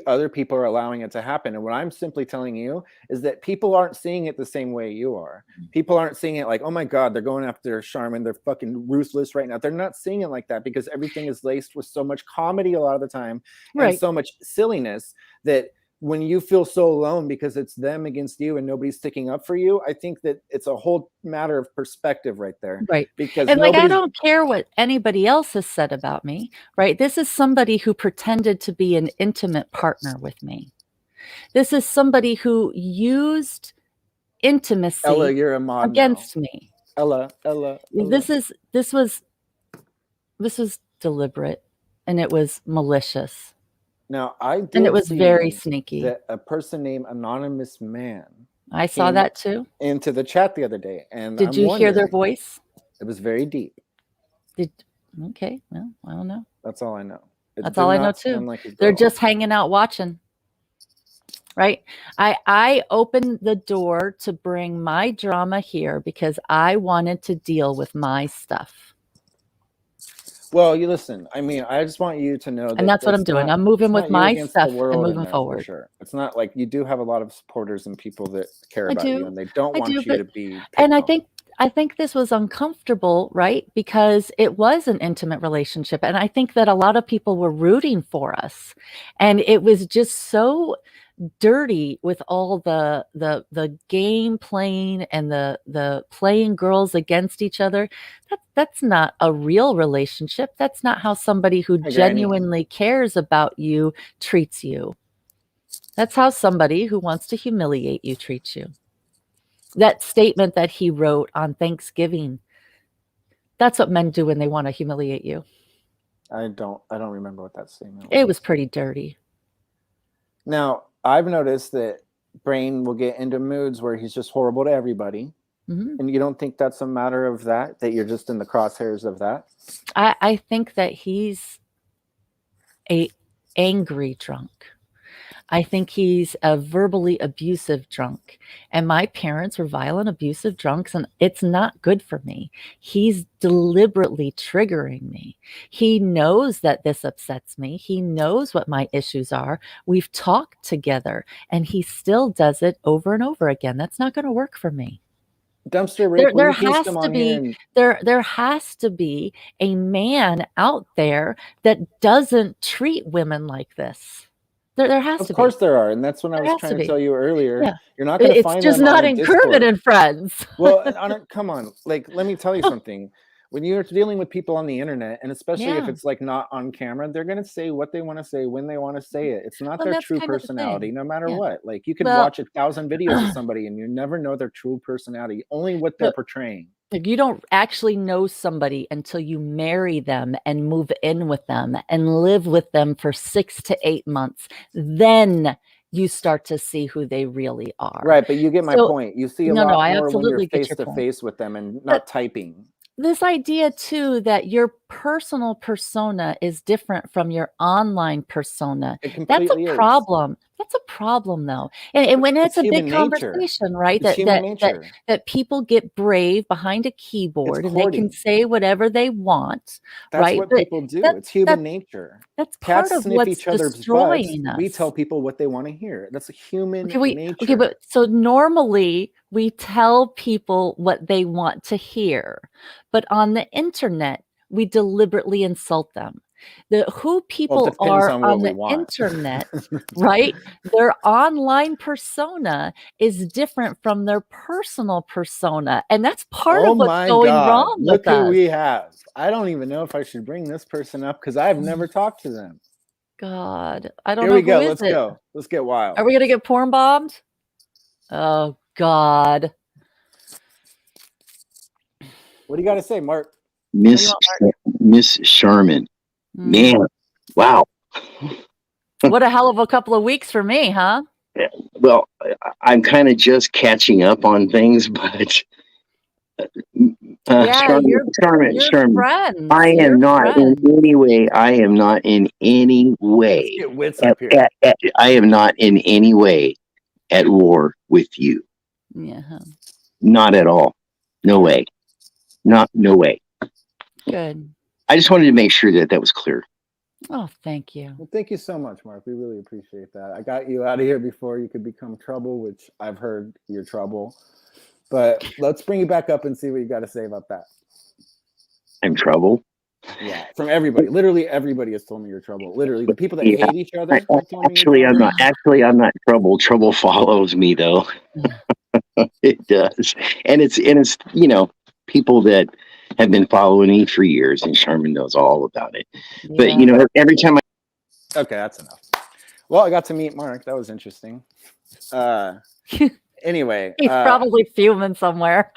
other people are allowing it to happen. And what I'm simply telling you is that people aren't seeing it the same way you are. People aren't seeing it like, oh my God, they're going after Charmin. They're fucking ruthless right now. They're not seeing it like that because everything is laced with so much comedy a lot of the time and so much silliness that when you feel so alone because it's them against you and nobody's sticking up for you, I think that it's a whole matter of perspective right there. Right. Because I don't care what anybody else has said about me, right? This is somebody who pretended to be an intimate partner with me. This is somebody who used intimacy Ella, you're a mod against now. me. Ella. This was deliberate and it was malicious. Now, and it was very sneaky. That a person named Anonymous Man. I saw that too. Into the chat the other day, and did you hear their voice? It was very deep. Okay, well, I don't know. That's all I know. That's all I know too. They're just hanging out watching. Right? I opened the door to bring my drama here because I wanted to deal with my stuff. Well, you listen. I mean, I just want you to know that, and that's what I'm doing. I'm moving with my stuff and moving forward. For sure, it's not like you do have a lot of supporters and people that care about you, and they don't want you to be. And I think this was uncomfortable, right? Because it was an intimate relationship. And I think that a lot of people were rooting for us. And it was just so dirty with all the game playing and the playing girls against each other. That's not a real relationship. That's not how somebody who genuinely cares about you treats you. That's how somebody who wants to humiliate you treats you. That statement that he wrote on Thanksgiving, that's what men do when they want to humiliate you. I don't remember what that statement was. It was pretty dirty. Now, I've noticed that Brain will get into moods where he's just horrible to everybody. Mm-hmm. And you don't think that's a matter of that you're just in the crosshairs of that? I think that he's a angry drunk. I think he's a verbally abusive drunk. And my parents were violent, abusive drunks, and it's not good for me. He's deliberately triggering me. He knows that this upsets me. He knows what my issues are. We've talked together, and he still does it over and over again. That's not going to work for me. Dumpster Rick, there has to be a man out there that doesn't treat women like this. There has to be. Of course there are, and that's what I was trying to tell you earlier. Yeah. You're not going to find them. It's just not in Kermit and Friends. Well, come on. Like, let me tell you something. When you're dealing with people on the internet, and especially if it's like not on camera, they're going to say what they want to say when they want to say it. It's not their true personality, no matter what. Like, you could watch 1,000 videos of somebody and you never know their true personality, only what they're portraying. You don't actually know somebody until you marry them and move in with them and live with them for 6 to 8 months. Then you start to see who they really are. Right, but you get my point. You see a lot more when you're face to face with them and not typing. This idea too that your personal persona is different from your online persona. That's a problem. That's a problem though. And when it's a big conversation, right? That people get brave behind a keyboard and they can say whatever they want. That's right? What people do. It's human nature. That's part of what's destroying us. We tell people what they want to hear. That's a human nature. Okay, but so normally we tell people what they want to hear, but on the internet, we deliberately insult them. Who people are on the internet, right? Their online persona is different from their personal persona. And that's part of what's going wrong with us. Look who we have. I don't even know if I should bring this person up because I've never talked to them. God, I don't know. Here we go. Let's go. Let's get wild. Are we going to get porn bombed? Oh, God. What do you got to say, Mark? Miss Sharman. Man, wow. What a hell of a couple of weeks for me, huh? Well, I'm kind of just catching up on things, but Sharman, I am not in any way. I am not in any way. I am not in any way at war with you. Yeah. Not at all. No way. No way. Good. I just wanted to make sure that was clear. Oh, thank you. Well, thank you so much, Mark. We really appreciate that. I got you out of here before you could become trouble, which I've heard you're trouble. But let's bring you back up and see what you got to say about that. I'm trouble? Yeah, from everybody. Literally everybody has told me you're trouble. Literally, the people that hate each other. Actually, I'm not trouble. Trouble follows me, though. It does. And it's people that have been following me for years, and Sharman knows all about it. Yeah. But every time okay, that's enough. Well, I got to meet Mark. That was interesting. Anyway, he's probably fuming somewhere.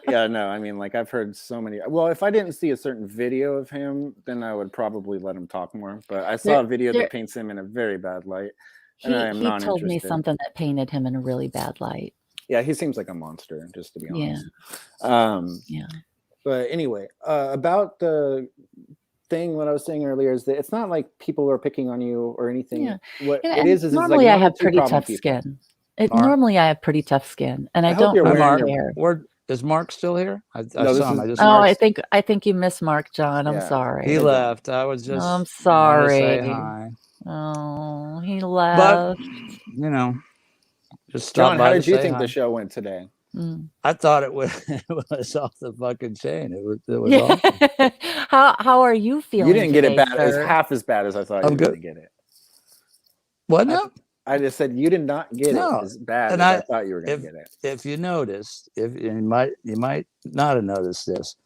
Yeah, no, I mean, like I've heard so many. Well, if I didn't see a certain video of him, then I would probably let him talk more. But I saw a video that paints him in a very bad light, and I am not interested. He told me something that painted him in a really bad light. Yeah, he seems like a monster, just to be honest. Yeah. But anyway, about the thing, what I was saying earlier is that it's not like people are picking on you or anything. Yeah. What it is normally like I have pretty tough skin. Normally I have pretty tough skin, and I don't care. Is Mark still here? I think you missed Mark, John. I'm sorry. He left. I was just. I'm sorry. Say hi. Oh, he left. But just John, how did you think the show went today? I thought it was, it was off the fucking chain. It was awesome. How are you feeling? You didn't get it today, bad. It was sir? half as bad as I thought I'm you were good. going to get it. What now? I just said you did not get No. it as bad And as I thought you were going to get it. If you noticed, if you might not have noticed this,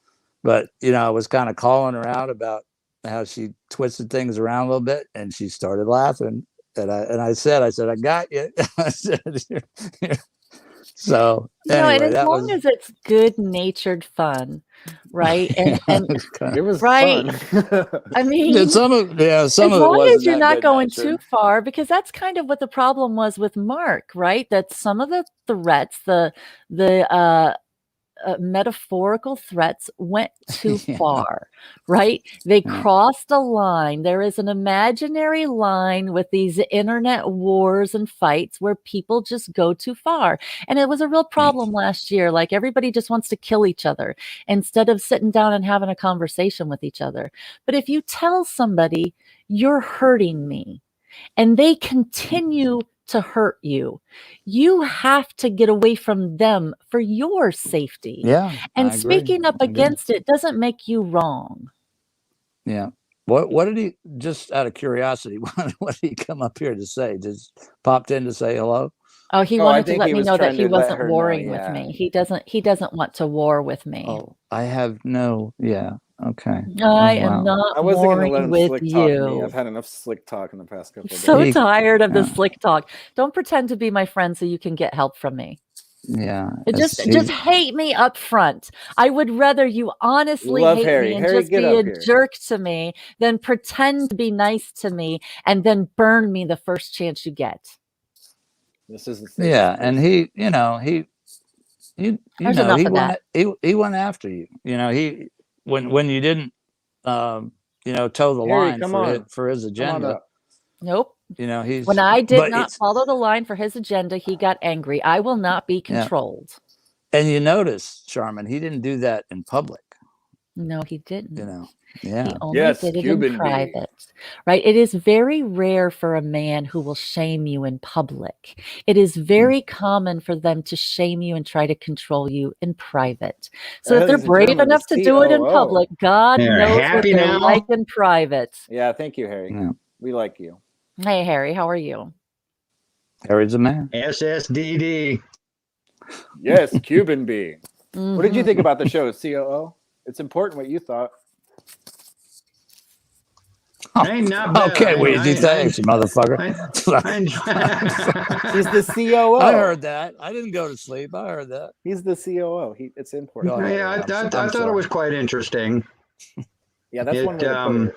but I was kind of calling her out about how she twisted things around a little bit, and she started laughing. And I said, I got you. I said, here. So anyway, and as long as it's good-natured fun, right? And it was right. fun. I mean, some of it as long as you're not going good-natured. too far, because that's kind of what the problem was with Mark, right? That some of the threats, the metaphorical threats went too far, right? They crossed a line. There is an imaginary line with these internet wars and fights where people just go too far. And it was a real problem last year. Like everybody just wants to kill each other instead of sitting down and having a conversation with each other. But if you tell somebody you're hurting me and they continue to hurt you, you have to get away from them for your safety. Yeah. And speaking up against it doesn't make you wrong. Yeah. What did he, just out of curiosity, what did he come up here to say? Just popped in to say hello? Oh, he wanted to let me know that he wasn't warring with me. He doesn't want to war with me. Oh, I have no, yeah. Okay. I am not warring with you. I've had enough slick talk in the past couple of days. So tired of the slick talk. Don't pretend to be my friend so you can get help from me. Yeah. Just hate me up front. I would rather you honestly hate me and just be a jerk to me than pretend to be nice to me and then burn me the first chance you get. This is and he went after you. He when you didn't toe the line for his agenda. Nope. He's when I did not follow the line for his agenda, he got angry. I will not be controlled. And you notice, Charmin, he didn't do that in public. No, he didn't. He only did it in private. Right? It is very rare for a man who will shame you in public. It is very common for them to shame you and try to control you in private. So if they're brave enough to do it in public, God knows what they're like in private. Yeah, thank you, Harry. Yeah. We like you. Hey, Harry, how are you? Harry's a man. SSDD. Yes, Cuban B. What did you think about the show, COO? It's important what you thought. Ain't not bad. Okay, what did you think, motherfucker? He's the COO. I heard that. I didn't go to sleep. I heard that. He's the COO. It's important. Yeah, I thought it was quite interesting. Yeah, that's one way to put it.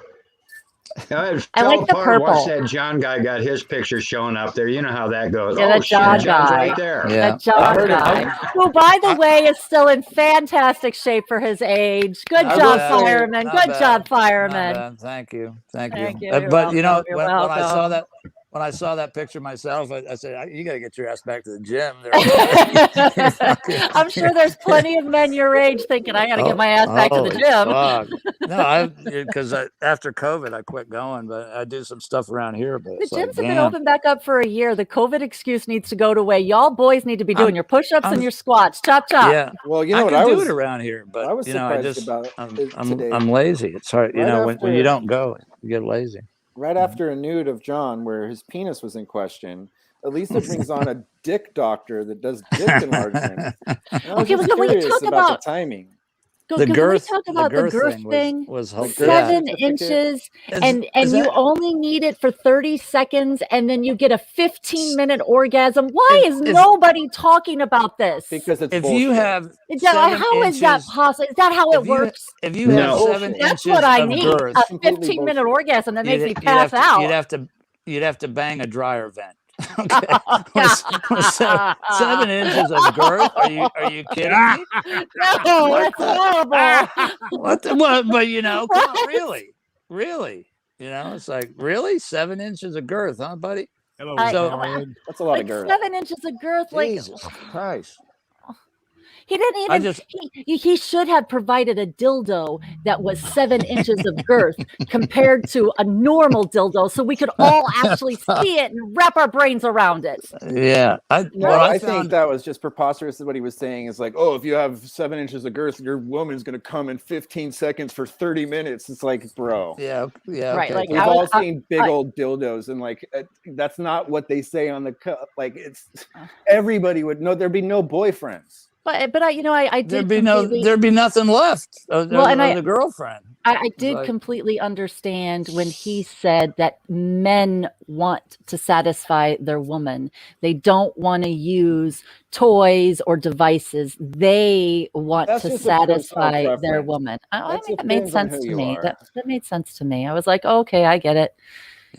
I like the purple. Once that John guy got his picture showing up there, you know how that goes. Yeah, that John guy. Right there. Yeah. That John guy. Who, by the way, is still in fantastic shape for his age. Good job, fireman. Good job, fireman. Thank you. Thank you. But when I saw that picture myself, I said, "You got to get your ass back to the gym." I'm sure there's plenty of men your age thinking, "I got to get my ass back to the gym." No, because after COVID, I quit going, but I do some stuff around here. But the gyms have been open back up for a year. The COVID excuse needs to go away. Y'all boys need to be doing your push-ups and your squats. Chop chop. Yeah. Well, you know I can do it around here, but I was surprised about I'm lazy. It's hard, when you don't go, you get lazy. Right after a nude of John where his penis was in question, Elisa brings on a dick doctor that does dick enlargement. Okay, well, can we talk about the timing? The girth thing was 7 inches, and you only need it for 30 seconds, and then you get a 15-minute orgasm. Why is nobody talking about this? Because it's if bullshit. You have how is that possible? Is that how it works? If you have 7 inches, that's what I need. Girth, a 15-minute orgasm that makes me pass out. You'd have to bang a dryer vent. Okay. 7 inches of girth? Are you kidding me? No, that's horrible. What? Come on, really? It's like, really, 7 inches of girth, huh, buddy? Hello, that's a lot of girth. 7 inches of girth, Jesus Christ. He didn't even. He should have provided a dildo that was 7 inches of girth compared to a normal dildo, so we could all actually see it and wrap our brains around it. Yeah, I think that was just preposterous. What he was saying is like, oh, if you have 7 inches of girth, your woman's going to come in 15 seconds for 30 minutes. It's like, bro. Yeah. Right. Okay. Like We've all seen big old dildos, and like that's not what they say on the cup. Like it's everybody would know. There'd be no boyfriends. But I did there'd be nothing left of the girlfriend. I did completely understand when he said that men want to satisfy their woman. They don't want to use toys or devices. They want to satisfy their woman. I mean, that made sense to me. That made sense to me. I was like, oh, okay, I get it.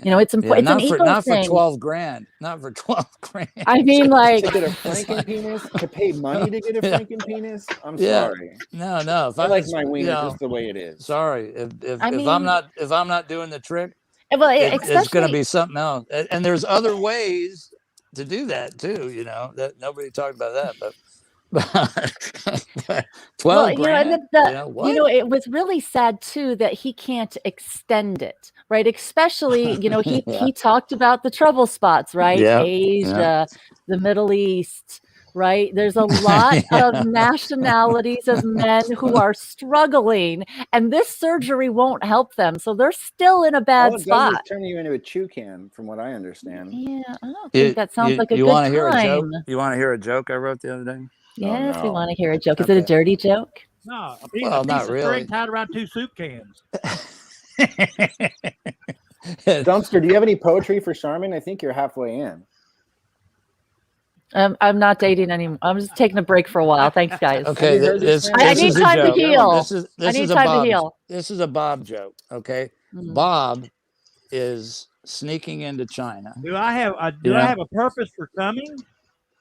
You know, it's important. Not it's an for, ego not thing. for 12 grand. Not for 12 grand. I mean, like to get a Franken penis, to pay money to get a Franken penis. I'm sorry. No. If I like my wiener just the way it is. Sorry, if I'm not doing the trick, well, it's going to be something else. And there's other ways to do that too. You know that nobody talked about that, but. 12 grand. It was really sad too that he can't extend it, right? Especially, he talked about the trouble spots, right? Asia, the Middle East, right? There's a lot of nationalities of men who are struggling, and this surgery won't help them. So they're still in a bad spot. Does turn you into a chew can, from what I understand. Yeah, I don't think that sounds like a good wanna hear time. A joke? You want to hear a joke I wrote the other day? Yes, we want to hear a joke. Is it a dirty joke? No, a piece of string tied around 2 soup cans. Dumpster, do you have any poetry for Charmin? I think you're halfway in. I'm not dating anymore. I'm just taking a break for a while. Thanks, guys. Okay, I need time to heal. This is a Bob joke. Okay, Bob is sneaking into China. Do I have a purpose for coming?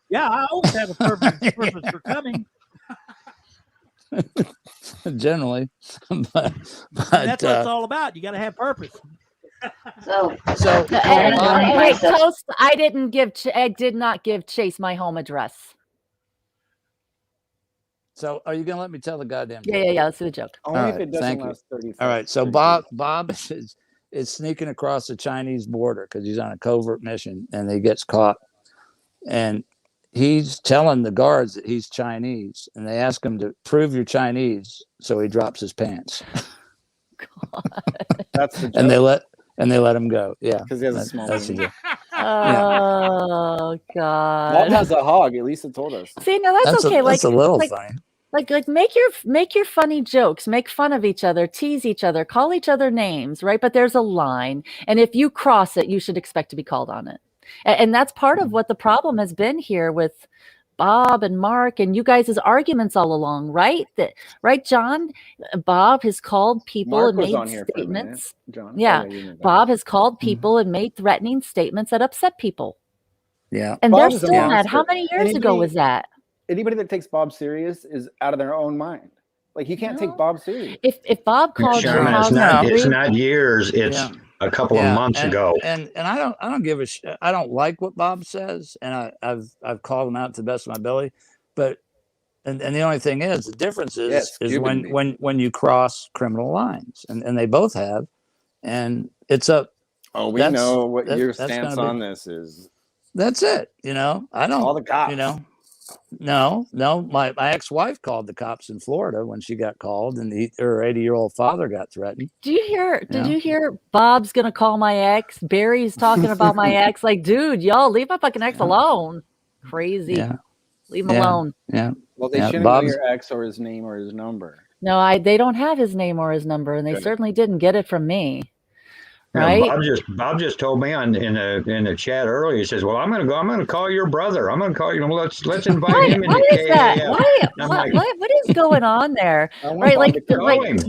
Yeah, I always have a purpose for coming. Generally, but that's what it's all about. You got to have purpose. Wait, Toast. I did not give Chase my home address. So, are you gonna let me tell the goddamn joke? Yeah. Let's do the joke. Only if it doesn't last 30. All right. So Bob is sneaking across the Chinese border because he's on a covert mission, and he gets caught, and he's telling the guards that he's Chinese, and they ask him to prove you're Chinese, so he drops his pants. God. That's the joke. And they let him go. Yeah, because he has a small. Oh God. Bob has a hog. At least it told us. See, no, that's okay. That's a little funny. Like make your funny jokes, make fun of each other, tease each other, call each other names, right? But there's a line, and if you cross it, you should expect to be called on it. And that's part of what the problem has been here with Bob and Mark and you guys' arguments all along, right? Right, John? Bob has called people Mark and was made on here statements. John. Yeah. Bob has called people and made threatening statements that upset people. Yeah. And they're still mad. How many years ago was that? Anybody that takes Bob serious is out of their own mind. Like, you can't take Bob serious. If Bob called your house, it's not years. It's a couple of months ago. And I don't give a shit. I don't like what Bob says, and I've called him out to the best of my ability. But and the only thing is, the difference is when you cross criminal lines, and they both have, and it's a. Oh, we know what your stance on this is. That's it. I don't. All the cops. No. My ex-wife called the cops in Florida when she got called, and her 80-year-old father got threatened. Do you hear? Did you hear? Bob's gonna call my ex. Barry's talking about my ex. Like, dude, y'all leave my fucking ex alone. Crazy. Yeah. Leave him alone. Yeah. Well, they shouldn't know your ex or his name or his number. No, they don't have his name or his number, and they certainly didn't get it from me. Right. Bob just told me in the chat earlier. He says, "Well, I'm gonna call your brother. I'm gonna call you. Let's invite him into KAF." What is going on there? Right, like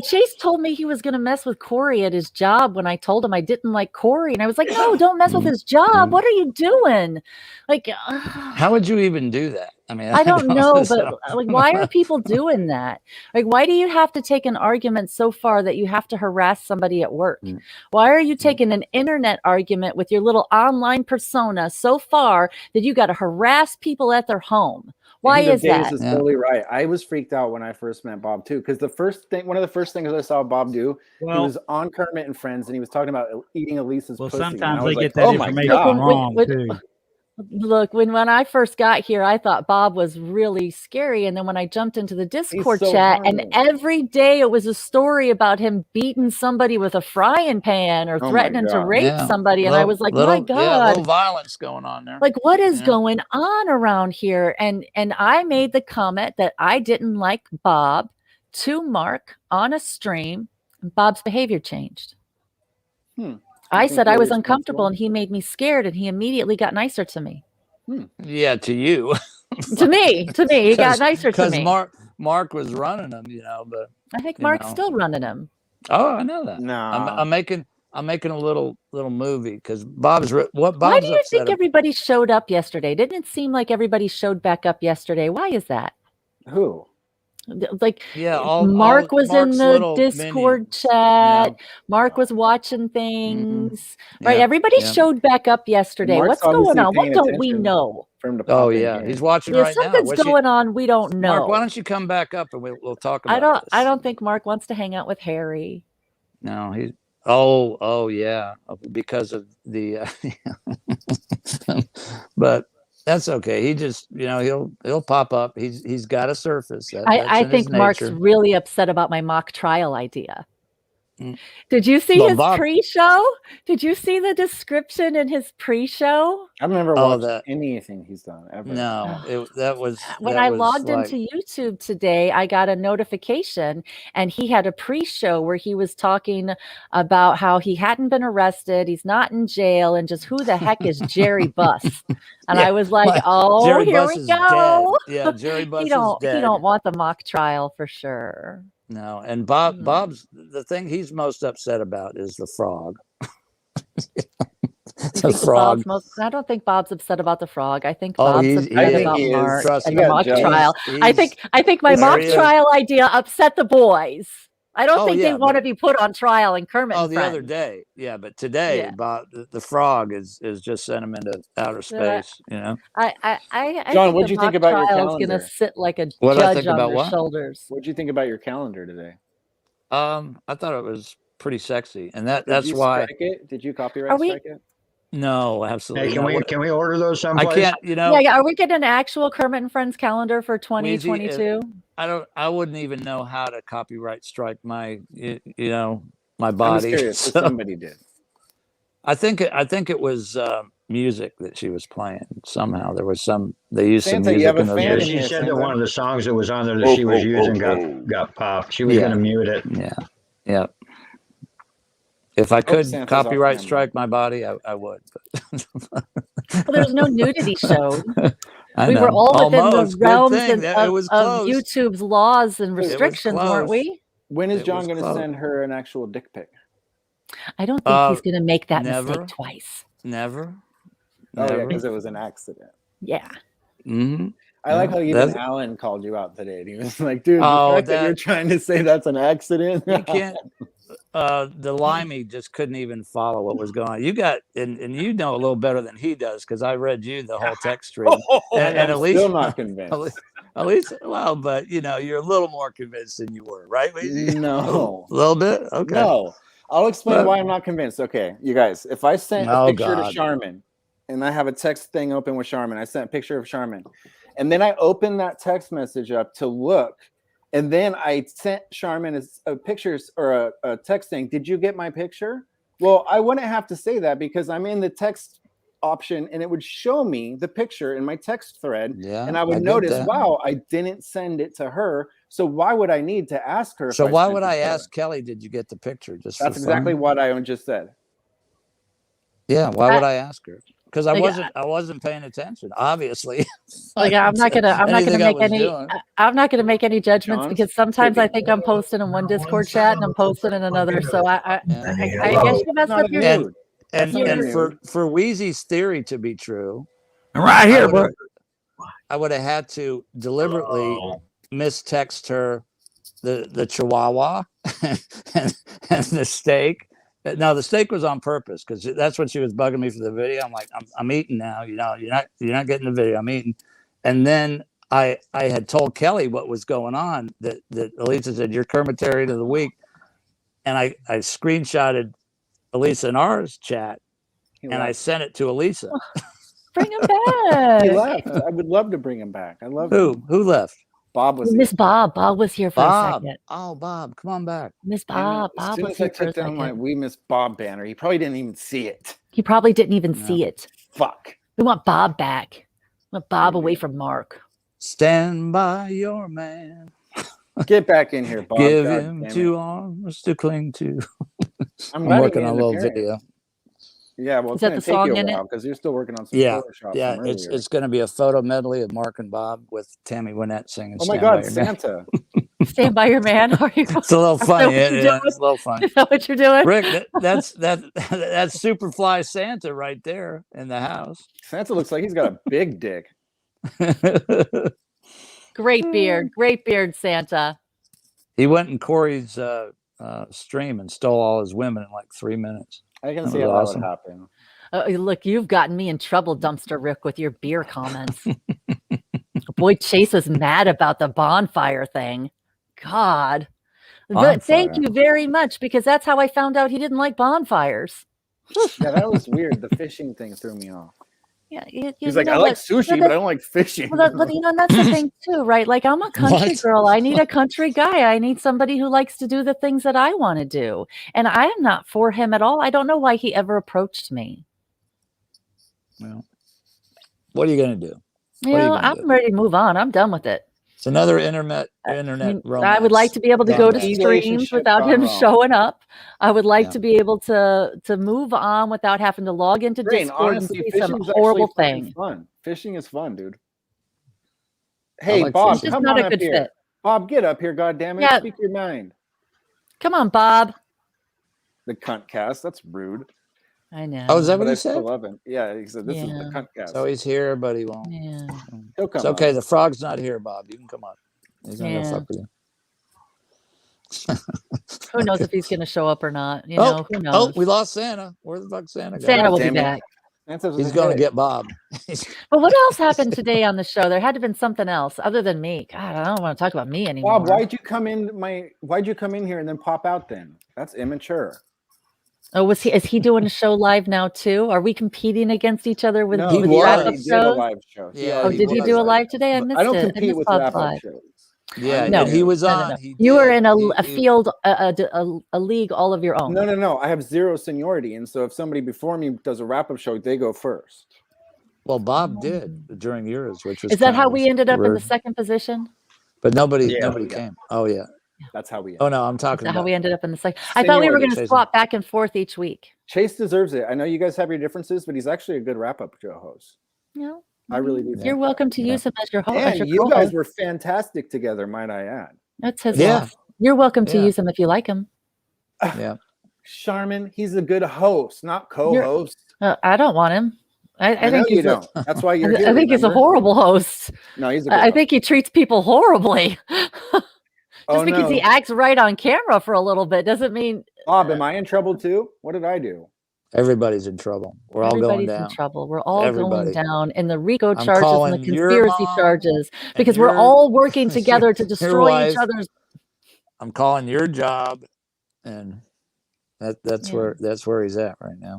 Chase told me he was gonna mess with Corey at his job when I told him I didn't like Corey, and I was like, "No, don't mess with his job. What are you doing?" Like, how would you even do that? I mean, I don't know, but like, why are people doing that? Like, why do you have to take an argument so far that you have to harass somebody at work? Why are you taking an internet argument with your little online persona so far that you got to harass people at their home? Why is Davis that? is totally right. I was freaked out when I first met Bob too, because one of the first things I saw Bob do, he was on Kermit and Friends, and he was talking about eating Elisa's pussy. Sometimes they get that information wrong too. Look, when I first got here, I thought Bob was really scary. And then when I jumped into the Discord chat, and every day it was a story about him beating somebody with a frying pan or threatening to rape somebody. And I was like, my God. Yeah, a little violence going on there. Like, what is going on around here? And I made the comment that I didn't like Bob to Mark on a stream. Bob's behavior changed. I said I was uncomfortable, and he made me scared, and he immediately got nicer to me. Yeah, to you. to me, he got nicer to me. Because Mark was running him, but I think Mark's still running him. Oh, I know that. No, I'm making a little movie because Bob's what Bob's Why do you think about. everybody showed up yesterday? Didn't it seem like everybody showed back up yesterday? Why is that? Who? Like, Mark was in the Discord chat. Mark was watching things. Right, everybody showed back up yesterday. Mark's What's going on? What don't we know? Oh yeah, he's watching right now. Something's going on we don't know. Mark, why don't you come back up and we'll talk about this. I don't think Mark wants to hang out with Harry. No, he's oh yeah, because of the but that's okay. He just, he'll pop up. He's got a surface. I think Mark's really upset about my mock trial idea. Did you see his pre-show? Did you see the description in his pre-show? I've never watched anything he's done ever. No, when I logged into YouTube today, I got a notification, and he had a pre-show where he was talking about how he hadn't been arrested, he's not in jail, and just who the heck is Jerry Buss? And I was like, Jerry here Buss we go. Yeah, Jerry Buss He dead. don't want the mock trial for sure. No, and Bob's the thing he's most upset about is the frog. The frog. I don't think Bob's upset about the frog. I think Bob's upset about Mark and the mock trial. I think my mock trial idea upset the boys. I don't think they want to be put on trial in Kermit. The other day, but today, Bob, the frog is just sent him into outer space. John, what do you think about your calendar? Is going to sit like a judge on their shoulders. What do you think about your calendar today? I thought it was pretty sexy, and that's why. Strike it? Did you copyright strike it? No, absolutely. Hey, can we order those someplace? I can't. Yeah. Are we getting an actual Kermit and Friends calendar for 2022? I wouldn't even know how to copyright strike my my body. I'm curious if somebody did. I think it was music that she was playing. Somehow there was they used some music in those videos. She said that one of the songs that was on there that she was using got popped. She was going to mute it. Yeah. If I could copyright strike my body, I would. Well, there's no nudity show. We were all within the realms of YouTube's laws and restrictions, weren't we? When is John going to send her an actual dick pic? I don't think he's going to make that mistake twice. Never. Oh, yeah, because it was an accident. Yeah. Mm-hmm. I like how even Alan called you out today. And he was like, dude, the fact that you're trying to say that's an accident. You can't. The Limey just couldn't even follow what was going on. You got, and you know a little better than he does because I read you the whole text stream. And at least still not convinced. At least, well, but you're a little more convinced than you were, right? No, a little bit. Okay. No, I'll explain why I'm not convinced. Okay, you guys, if I sent a picture to Charmin, and I have a text thing open with Charmin, I sent a picture of Charmin, and then I opened that text message up to look. And then I sent Charmin a pictures or a text saying, "Did you get my picture?" Well, I wouldn't have to say that because I'm in the text option and it would show me the picture in my text thread. Yeah, and I would notice, wow, I didn't send it to her. So why would I need to ask her? So why would I ask Kelly, did you get the picture? Just that's exactly what I just said. Yeah, why would I ask her? Because I wasn't paying attention, obviously. Like I'm not gonna make any judgments because sometimes I think I'm posting in one Discord chat and I'm posting in another. So I guess you messed up your mood. And for Wheezy's theory to be true, right here, bro, I would have had to deliberately mistext her the Chihuahua and the steak. No, the steak was on purpose because that's what she was bugging me for the video. I'm like, I'm eating now. You're not getting the video. I'm eating, and then I had told Kelly what was going on, that Elisa said, "You're Kermitarian of the week." And I screenshotted Elisa in our chat, and I sent it to Elisa. Bring him back. He left. I would love to bring him back. I love Who? him. Who left? Bob was Miss here. Bob. Bob was here for a second. Oh, Bob, come on back. Miss Bob. As Bob soon was as I here for a took down my second. "We Miss Bob" banner, he probably didn't even see it. He probably didn't even see it. Fuck. We want Bob back. We want Bob away from Mark. Stand by your man. Get back in here, Bob. Give God him damn it. 2 arms to cling to. I'm letting working you on a in the little parent. video. Yeah, well, Is it's that going the to take song you a in it? while because you're still working on some Yeah, Photoshop yeah. from earlier. It's going to be a photo medley of Mark and Bob with Tammy Wynette singing. Oh my Stand By God, Your Man. Santa. Stand by your man. Are you? It's a little funny. Is that what you're doing? It's a little funny. Is that what you're doing? Rick, that's Superfly Santa right there in the house. Santa looks like he's got a big dick. Great beard, Santa. He went in Corey's stream and stole all his women in like 3 minutes. I can That see was how awesome. that would happen. Look, you've gotten me in trouble, Dumpster Rick, with your beer comments. Boy, Chase was mad about the bonfire thing. God. But thank Bonfire. you very much, because that's how I found out he didn't like bonfires. Yeah, that was weird. The fishing thing threw me off. Yeah, He's like, I like sushi, but I don't like fishing. Well, but you know, that's the thing too, right? Like, I'm a country What? girl. I need a country guy. I need somebody who likes to do the things that I want to do. And I am not for him at all. I don't know why he ever approached me. Well, what are you going to do? You know, I'm ready to move on. I'm done with it. It's another internet I would like to be able to go to streams without him showing up. I would like to be able to move on without having to log into Discord and see some horrible thing. Fun. Fishing is fun, dude. Hey, like Bob, fishing. come Not on a up good here. fit. Bob, get up here, goddammit. Yeah. Speak your mind. Come on, Bob. The cunt cast. That's rude. I know. Oh, is that what But he I said? still love him. Yeah, he said this is the Yeah. cunt cast. So he's here, but he won't. Yeah. He'll come It's okay. on. The frog's not here, Bob. You can come on. He's not Yeah. gonna fuck with you. Who knows if he's going to show up or not? You know, who knows? Oh, we lost Santa. Where the fuck Santa go? Santa will be Damn it. back. Santa's He's a going to hit. get Bob. But what else happened today on the show? There had to have been something else other than me. God, I don't want to talk about me anymore. Bob, why'd you come in here and then pop out then? That's immature. Oh, is he doing a show live now too? Are we competing against each other with, No, he with he wrap-up already did a shows? live show. Yeah, Oh, he did he was. do a live today? I missed I don't it. I compete missed with Bob's wrap-up live. shows. Yeah, No. and he was No, on. no, no. He You were did. in a He- field, a league all of your own. No. I have zero seniority, and so if somebody before me does a wrap-up show, they go first. Well, Bob did during yours, which was Is that kind how of we ended up in the weird. second position? But nobody Yeah. came. Oh yeah. That's how we. Oh no, I'm Is talking that how about. we ended up in the second? I thought we were Seniority, going to Jason. swap back and forth each week. Chase deserves it. I know you guys have your differences, but he's actually a good wrap-up show host. No, I really do. you're welcome to use him as your host. And you guys were fantastic together, might I add. That's his Yeah. loss. You're welcome to Yeah. use him if you like him. Yeah. Charmin, he's a good host, not co-host. I don't want him. I I know think you he's don't. That's why you're here. I think he's a remember? horrible host. No, he's a good I think he treats people horribly. Just because no. he acts right on camera for a little bit doesn't mean Bob, am I in trouble too? What did I do? Everybody's in trouble. We're all going everybody's down. in trouble. We're all Everybody. going down in the RICO I'm charges and the calling your conspiracy mom charges and because we're your- all working together to destroy each wife. other's. I'm calling your job, and that's Yeah. where he's at right now.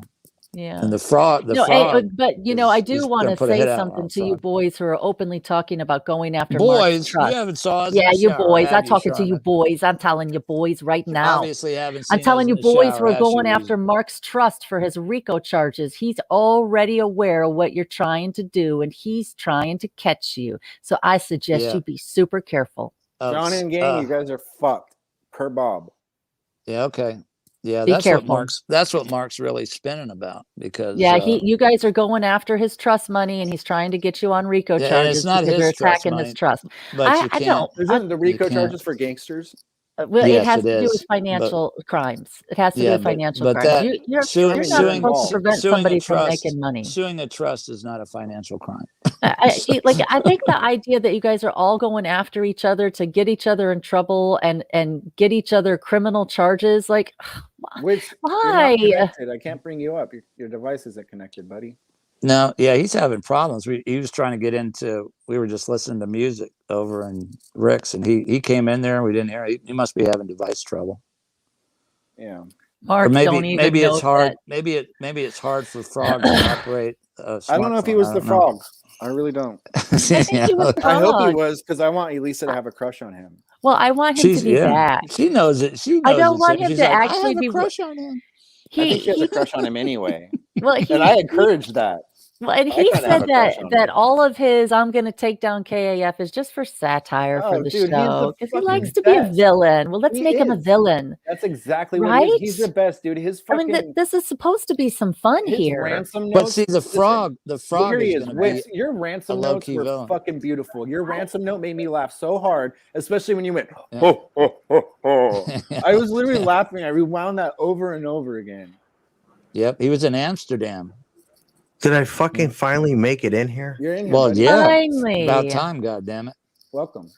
Yeah. And the fraud. The No, fraud. but you know, I is do gonna want to put a say hit out something on to you fraud. boys who are openly talking about going after Mark's Boys, trust. you haven't saw us. Yeah, in the you shower, boys. I'm have you, talking to you Charmin? boys. I'm telling you boys right now. Obviously, haven't I'm seen telling us you in the boys shower, who are has going she, after Mark's trust for his RICO charges. He's already aware of what you're trying to do, and he's trying to catch you. So I suggest Yeah. you be super careful. John and gang, you guys are fucked. Per Bob. Yeah. Okay. Yeah, Be that's careful. what Mark's really spinning about because Yeah, you guys are going after his trust money, and he's trying to get you on RICO Yeah, and charges it's not because his you're trust attacking his money, trust. but you I can't. don't. Isn't the RICO can't. charges for gangsters? Well, Yes, it has it to do is, with financial crimes. It has to do Yeah, with but- financial but crimes. that- You're suing- not suing- supposed to prevent suing a somebody from trust- making money. Suing a trust is not a financial crime. I think the idea that you guys are all going after each other to get each other in trouble and get each other criminal charges, like Which why? You're not connected. I can't bring you up. Your device isn't connected, buddy. No, yeah, he's having problems. He was trying to get into. We were just listening to music over in Rick's, and he came in there and we didn't hear. He must be having device trouble. Yeah. Mark, or don't even maybe know it's hard. that. Maybe it's hard for Frog to operate. A I don't know if he was the frog. I really don't. I think he was I hope he Frog. was, because I want Elisa to have a crush on him. Well, I want him to be back. She knows it. She knows I don't it's want him. him She's to like, actually I have be a crush on him. I think she has a crush on him anyway. Well, and I encouraged that. Well, and I he kinda have said a crush on that him. all of his "I'm going to take down KAF" is just for satire for Oh, the dude, he's the show because he fucking likes to be a best. villain. Well, let's He make him a is. villain. That's exactly what Right? he is. He's the best, dude. His I fucking mean, this is supposed to be some fun his here. ransom But notes. see, the listen, frog here he is is. going to Wits, be your a ransom notes low-key were villain. fucking beautiful. Your ransom note made me laugh so hard, especially when you went, Yeah. ho, ho, ho, ho. I was literally laughing. I rewound that over and over again. Yep, he was in Amsterdam. Did I fucking finally make it in here? You're in here, Well, buddy. yeah, Finally. about time. God damn it! Welcome.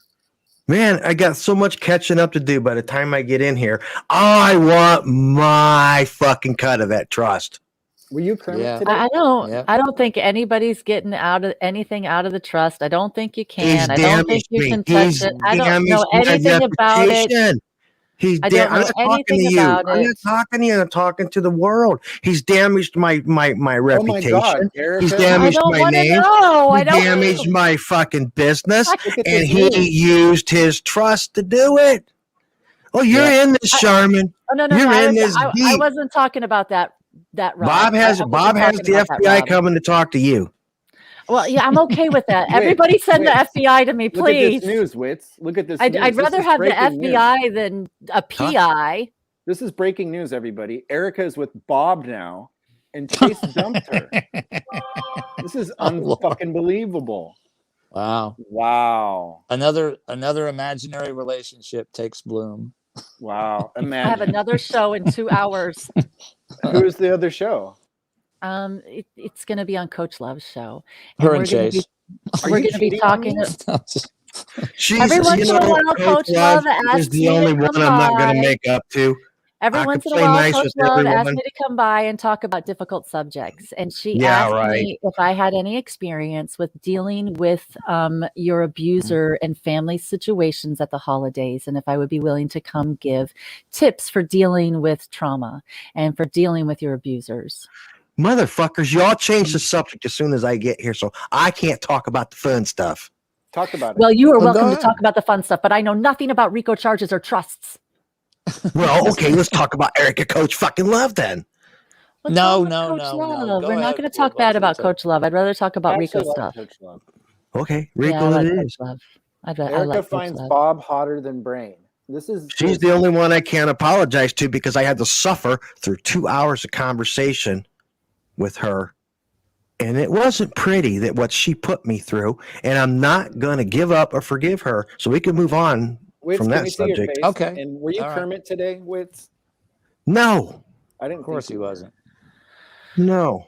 Man, I got so much catching up to do by the time I get in here. I want my fucking cut of that trust. Were you Kermit Yeah. today? I don't think anybody's getting anything out of the trust. I don't think you He's can. I don't think damaged you me. can touch He's it. I don't know damaged my anything about it. reputation. I don't I'm know not talking to anything you. about I'm it. not talking to you. I'm talking to the world. He's damaged my Oh my reputation. God, Erica. He's I damaged don't my want to name. know. I He don't. damaged my fucking business, Look at and this he news. used his trust to do it. Oh, you're in this, Sharman. Oh no, no, You're no. in this I deep. wasn't talking about that. Rob. Bob has I wasn't the talking about that, FBI Rob. coming to talk to you. Well, yeah, I'm okay with that. Wait, Everybody send the wait. FBI to me, Look at please. this news, Wits. Look at this I'd news. This rather is have the breaking news. FBI than a PI. This is breaking news, everybody. Erica is with Bob now, and Chase dumped her. This is unfucking believable. Wow. Wow. Another imaginary relationship takes bloom. Wow. I have Imagine. another show in 2 hours. Who is the other show? It's going to be on Coach Love's show. Her we're and gonna Chase. We're going to be talking. She's, Every once in a while, Coach Coach Love is asks the me only to one come I'm not going by. to make up to. Every I once could in a play while, nice Coach with Love asks everyone. me to come by and talk about difficult subjects. And she Yeah, asked right. me if I had any experience with dealing with your abuser and family situations at the holidays, and if I would be willing to come give tips for dealing with trauma and for dealing with your abusers. Motherfuckers, y'all change the subject as soon as I get here, so I can't talk about the fun stuff. Talk about it. Well, you are Well, welcome go to ahead. talk about the fun stuff, but I know nothing about RICO charges or trusts. Well, okay, let's talk about Erica Coach fucking Love then. What's No, wrong with no, Coach no, Love? no. Go We're not ahead. going to talk bad about Coach Love. I'd rather talk about I RICO actually love stuff. Coach Love. Okay, Yeah, Rico I like it Coach is. Love. I Erica like Coach finds Love. Bob hotter than Brain. This is She's the only one I can't apologize to because I had to suffer through 2 hours of conversation with her. And it wasn't pretty that what she put me through. And I'm not going to give up or forgive her. So we can move on Wits, from can that we see your subject. face? Okay. And were you All right. Kermit today, Wits? No, I didn't Of course think he you were. wasn't. no.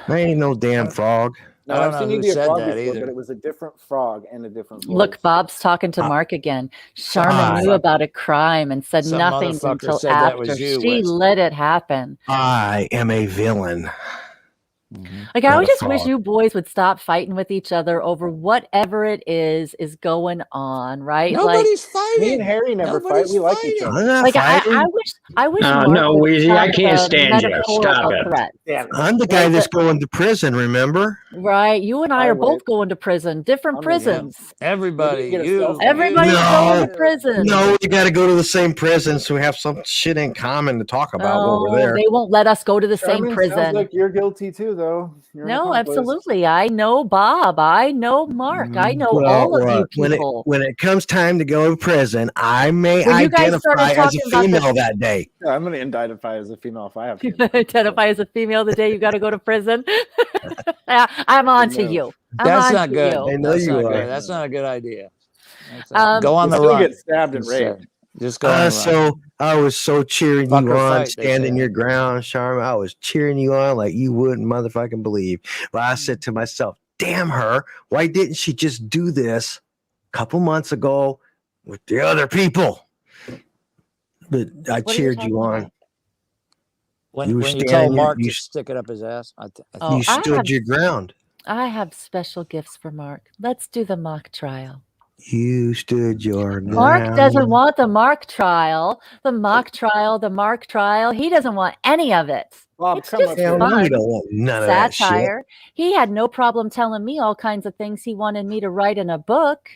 I ain't no damn frog. No, I don't I've know seen you who be a said frog that before, either. but it was a different frog and a different voice. Look, Bob's talking to Mark again. Sharman knew about a crime and said Some nothing motherfucker until said that after. was you, She Wes. let it happen. I am a villain. Like, I Not a just wish frog. you boys would stop fighting with each other over whatever it is going on, right? Nobody's Me fighting. and Harry never fight. Nobody's We like each fighting. other. I'm not Like, fighting. I wish Mark No, would Weezy, I stop can't the stand you. Stop metaphorical it. threats. Damn it. I'm the guy Like that's going to prison, remember? Right. You and I I are would. both going to prison, different I'm the prisons. Everybody, get a you, cell phone. Everybody's going to No. prison. No, we got to go to the same prison so we have some shit in common to talk about while we're Oh, there. they won't let us go to the same Sherman, prison. sounds like you're guilty too, though. You're an No, accomplice. absolutely. I know Bob. I know Mark. I know all of you people. When it comes time to go to prison, I may When you guys started identify as a talking about this- female that day. Yeah, I'm going to identify as a female if I have to. Identify as a female the day you got to go to prison. Yeah, I'm on to No. you. That's on not to good. you. I know That's you not are. good. That's not a good idea. Um, Go on You'll the still run. get stabbed and Instead. raped. Just go on the run. So I was so cheering Fuck you or on, fight, they standing say. your ground, Sharma. I was cheering you on like you wouldn't motherfucking believe. But I said to myself, damn her, why didn't she just do this a couple months ago with the other people? But I What are you cheered you talking on. about? When You when you stand told your- Mark you to stick it up his ass, I Oh, you stood your ground. I have special gifts for Mark. Let's do the mock trial. You stood your Mark ground. doesn't want the Mark trial, the mock trial, the Mark trial. He doesn't want any of it. Bob, It's come just up Hell here. no, you fun don't want none of that shit. satire. He had no problem telling me all kinds of things he wanted me to write in a book.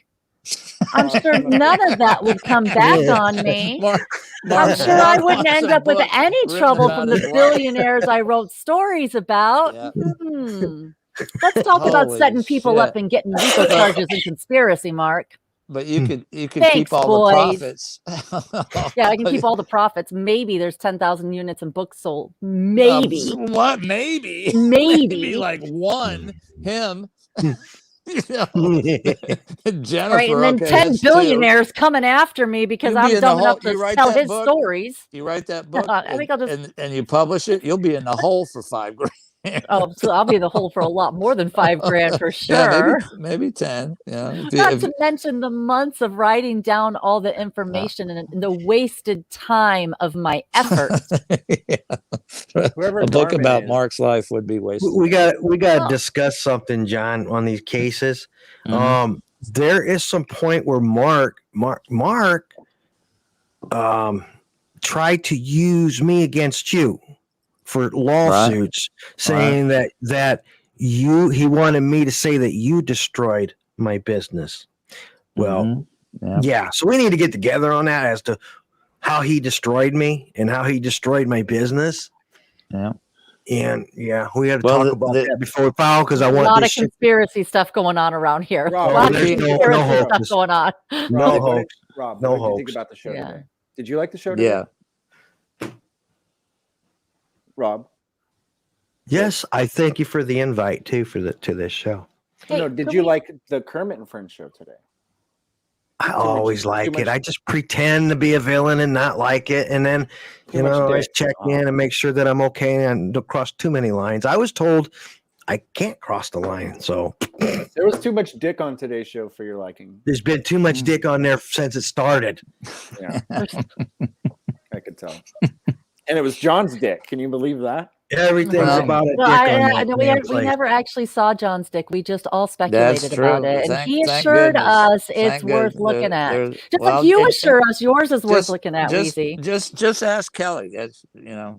I'm sure none of that would come back on me. I'm sure I wouldn't end up with any trouble from the billionaires I wrote stories about. Yeah. Let's talk about Holy setting people up shit. and getting RICO charges and conspiracy, Mark. But you could Thanks, keep all boys. the profits. Yeah, I can keep all the profits. Maybe there's 10,000 units and books sold. Maybe. What? Maybe. Maybe. like one. Him. Jennifer. Right, and then okay, 10 that's billionaires coming after me because You'll be I'm in the dumb enough hole- you to write tell that his book? stories. You write that book I think I'll just. and you publish it, you'll be in the hole for $5,000. Oh, so I'll be in the hole for a lot more than $5,000 for Yeah, sure. maybe 10. Yeah. Not to mention the months of writing down all the information and the wasted time of my effort. A book about Mark's life would be wasted. We got to discuss something, John, on these cases. There is some point where Mark tried to use me against you for lawsuits, saying that he wanted me to say that you destroyed my business. Well, yeah. So we need to get together on that as to how he destroyed me and how he destroyed my business. Yeah. And we had to talk about that before we file, because I want a lot this of conspiracy stuff going on around here. Rob, a lot of there's conspiracy no stuff hoax. going on. No hoax. Rob, No what did you hoax. think about the show Yeah. today? Did you like the show today? Yeah. Rob? Yes, I thank you for the invite too to this show. No, did you like the Kermit and Friends show today? I always like it. I just pretend to be a villain and not like it, and then I just check in and make sure that I'm okay and don't cross too many lines. I was told I can't cross the line, so there was too much dick on today's show for your liking. There's been too much dick on there since it started. Yeah, I could tell. And it was John's dick. Can you believe that? Everything's about a dick on that we place. never actually saw John's dick. We just all speculated That's true. about it. And he Thank assured goodness. us it's Thank worth goodness. looking at. There- Just well, like you and- assure us yours is worth just- looking at, just, Weezy. just ask Kelly. That's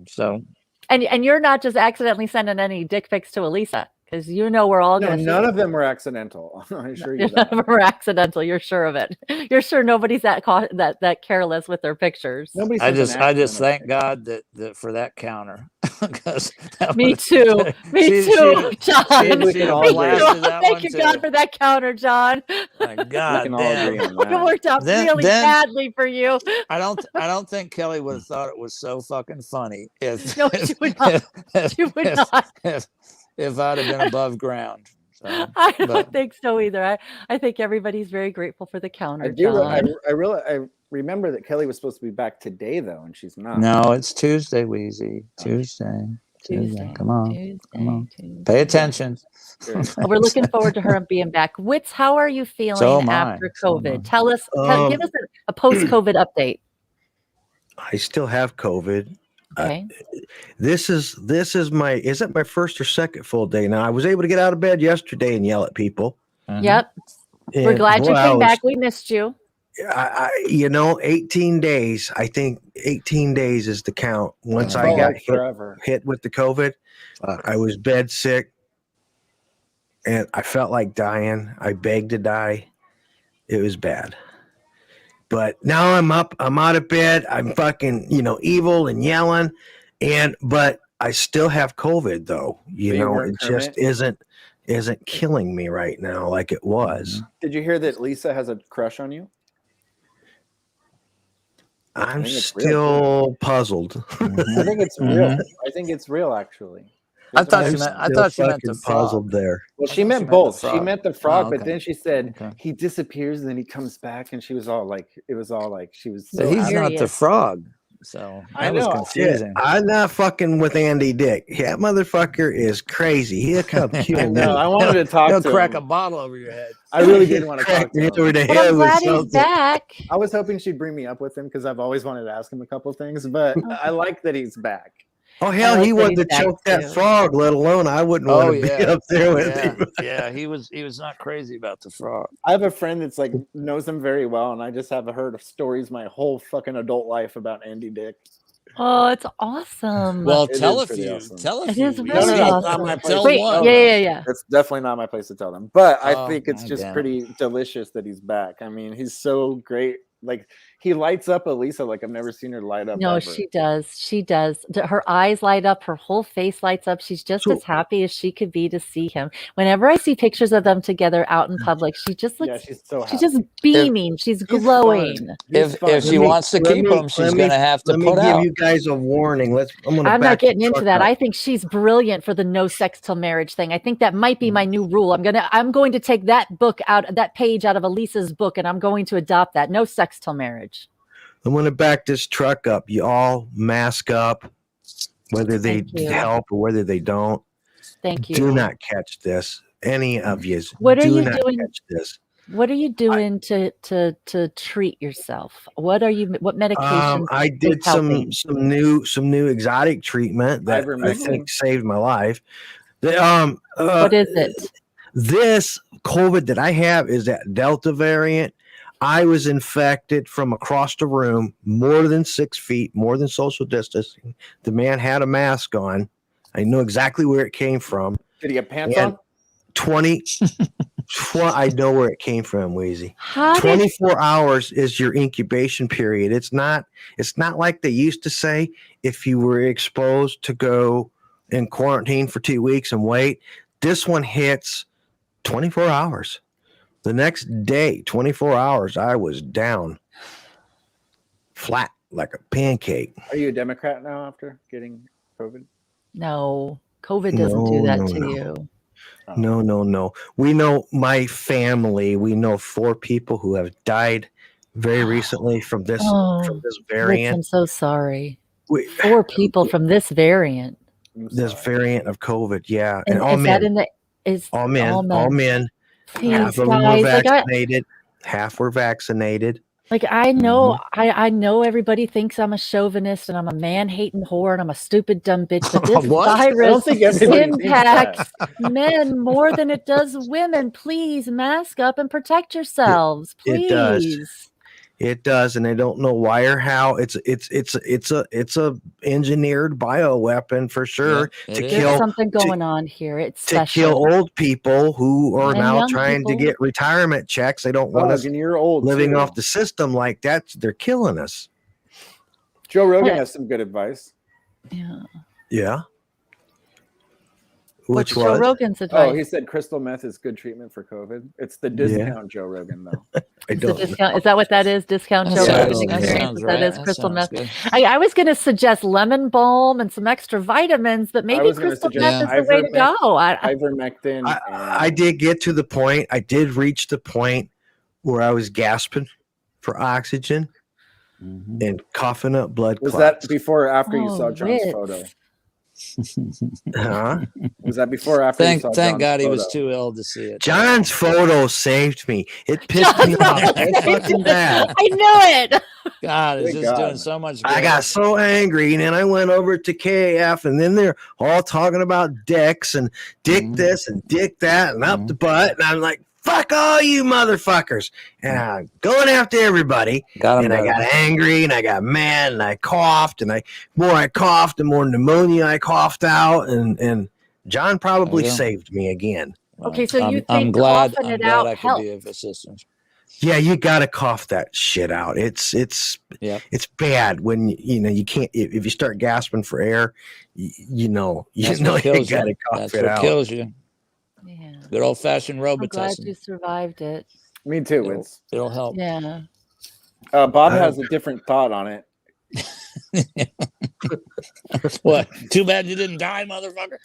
so. And you're not just accidentally sending any dick pics to Elisa, because we're all No, going to none of them were accidental. I assure you None that. of them are accidental. You're sure of it. You're sure nobody's that careless with their pictures. Nobody I sent an just accident. thank God that for that counter. Me too. Me too, John. we Me can all too. agree. Thank you, God, for that counter, John. My We God can all agree damn. on It that. worked out Then- really then- badly for you. I don't think Kelly would have thought it was so fucking funny if No, she would not. She would not. if I'd have been above ground. So, I don't but- think so either. I think everybody's very grateful for the counter, I do. John. I remember that Kelly was supposed to be back today, though, and she's not. No, it's Tuesday, Wheezy. Tuesday. Come on. Come on. Pay attention. Well, we're looking forward to her being back. Wits, how are you feeling So am I. after So am COVID? I. Tell us, give us a post-COVID update. I still have COVID. Okay. This is my first or second full day now. I was able to get out of bed yesterday and yell at people. Yep. We're And glad you boy, I came was- back. We missed you. 18 days. I think 18 days is the count. Once I felt got like forever. hit with the COVID, I was bed sick and I felt like dying. I begged to die. It was bad. But now I'm up, I'm out of bed. I'm fucking, evil and yelling. But I still have COVID though. weren't It just isn't killing me right now like it was. Did you hear that Lisa has a crush on you? I'm think it's real, still puzzled. I think it's real. I think it's real, actually. I thought I'm you meant still the fucking frog. puzzled there. Well, she meant the both. She frog. meant the frog, Oh, but okay. then she said Okay. he disappears and then he comes back, and she was all like, she was But so he's happy. not the frog. So I that was know. confusing. I'm not fucking with Andy Dick. That motherfucker is crazy. He'll come kill me. No, I wanted to talk He'll to crack him. a bottle over your head. I really did want to talk Crack to me him. over the But head I'm with glad he's something. back. I was hoping she'd bring me up with him because I've always wanted to ask him a couple things, but I like that he's back. Oh hell, he wanted to choke that frog. Let alone I wouldn't want to be up there with him. Yeah, he was not crazy about the frog. I have a friend that's like knows him very well, and I just have heard stories my whole fucking adult life about Andy Dick. Oh, it's awesome. Well, tell a few. Tell a few. It is really awesome. Wait, yeah. It's definitely not my place to tell them. But I think it's just pretty delicious that he's back. I mean, he's so great. Like, he lights up Elisa like I've never seen her light up. No, ever. she does. She does. Her eyes light up. Her whole face lights up. She's just as happy as she could be to see him. Whenever I see pictures of them together out in public, she just looks. She's so happy. She's just beaming. She's glowing. If she wants to keep him, she's going to have to put out. Let me give you guys a warning. I'm not getting into that. I think she's brilliant for the no sex till marriage thing. I think that might be my new rule. I'm going to take that book out, that page out of Elisa's book, and I'm going to adopt that. No sex till marriage. I'm going to back this truck up. You all mask up, whether they help or whether they don't. Thank you. Do not catch this. Any of you. What are you doing? Catch this. What are you doing to treat yourself? What medications? I did some new exotic treatment that I think saved my life. What is it? This COVID that I have is that Delta variant. I was infected from across the room, more than 6 feet, more than social distancing. The man had a mask on. I know exactly where it came from. Did he have pants on? 20, I know where it came from, Wheezy. 24 hours is your incubation period. It's not like they used to say if you were exposed to go in quarantine for 2 weeks and wait. This one hits 24 hours. The next day, 24 hours, I was down flat like a pancake. Are you a Democrat now after getting COVID? No, COVID doesn't do that to you. No. We know my family. We know 4 people who have died very recently from this variant. I'm so sorry. 4 people from this variant. This variant of COVID, yeah. And all is men. That all men. Please, half of them were vaccinated. Half were vaccinated. Like I know, I know everybody thinks I'm a chauvinist and I'm a man-hating whore and I'm a stupid dumb bitch. But this virus impacts men more than it does women. Please mask up and protect yourselves. Please. It does, and I don't know why or how. It's a engineered bioweapon for sure to kill. There's something going on here. It's to kill old people who are now trying to get retirement checks. They don't want us living off the system like that. They're killing us. Joe Rogan has some good advice. Yeah. What's Joe Rogan's advice? Oh, he said crystal meth is good treatment for COVID. It's the discount Joe Rogan, though. I don't. Is that what that is? Discount Joe Rogan. That is crystal meth. I was going to suggest lemon balm and some extra vitamins, but maybe crystal meth is the way to go. Ivermectin. I did get to the point. I did reach the point where I was gasping for oxygen and coughing up blood clots. Was that before or after you saw John's photo? Huh? Was that before or after? Thank God he was too ill to see it. John's photo saved me. It pissed me off. It's fucking bad. I knew it. God, it's just doing so much good. I got so angry, and then I went over to KAF, and then they're all talking about dicks and dick this and dick that and up the butt, and I'm like, fuck all you motherfuckers. And I'm going after everybody. I got angry and I got mad and I coughed and the more I coughed, the more pneumonia I coughed out. And John probably saved me again. Okay, so you think I'm glad coughing it I out could be of assistance. Yeah, you got to cough that shit out. It's bad when you can't, if you start gasping for air, you got to cough it out. Kills you. Yeah. Good old fashioned Robitussin. I'm glad you survived it. Me too. It'll help. Yeah. Bob has a different thought on it. What? Too bad you didn't die, motherfucker.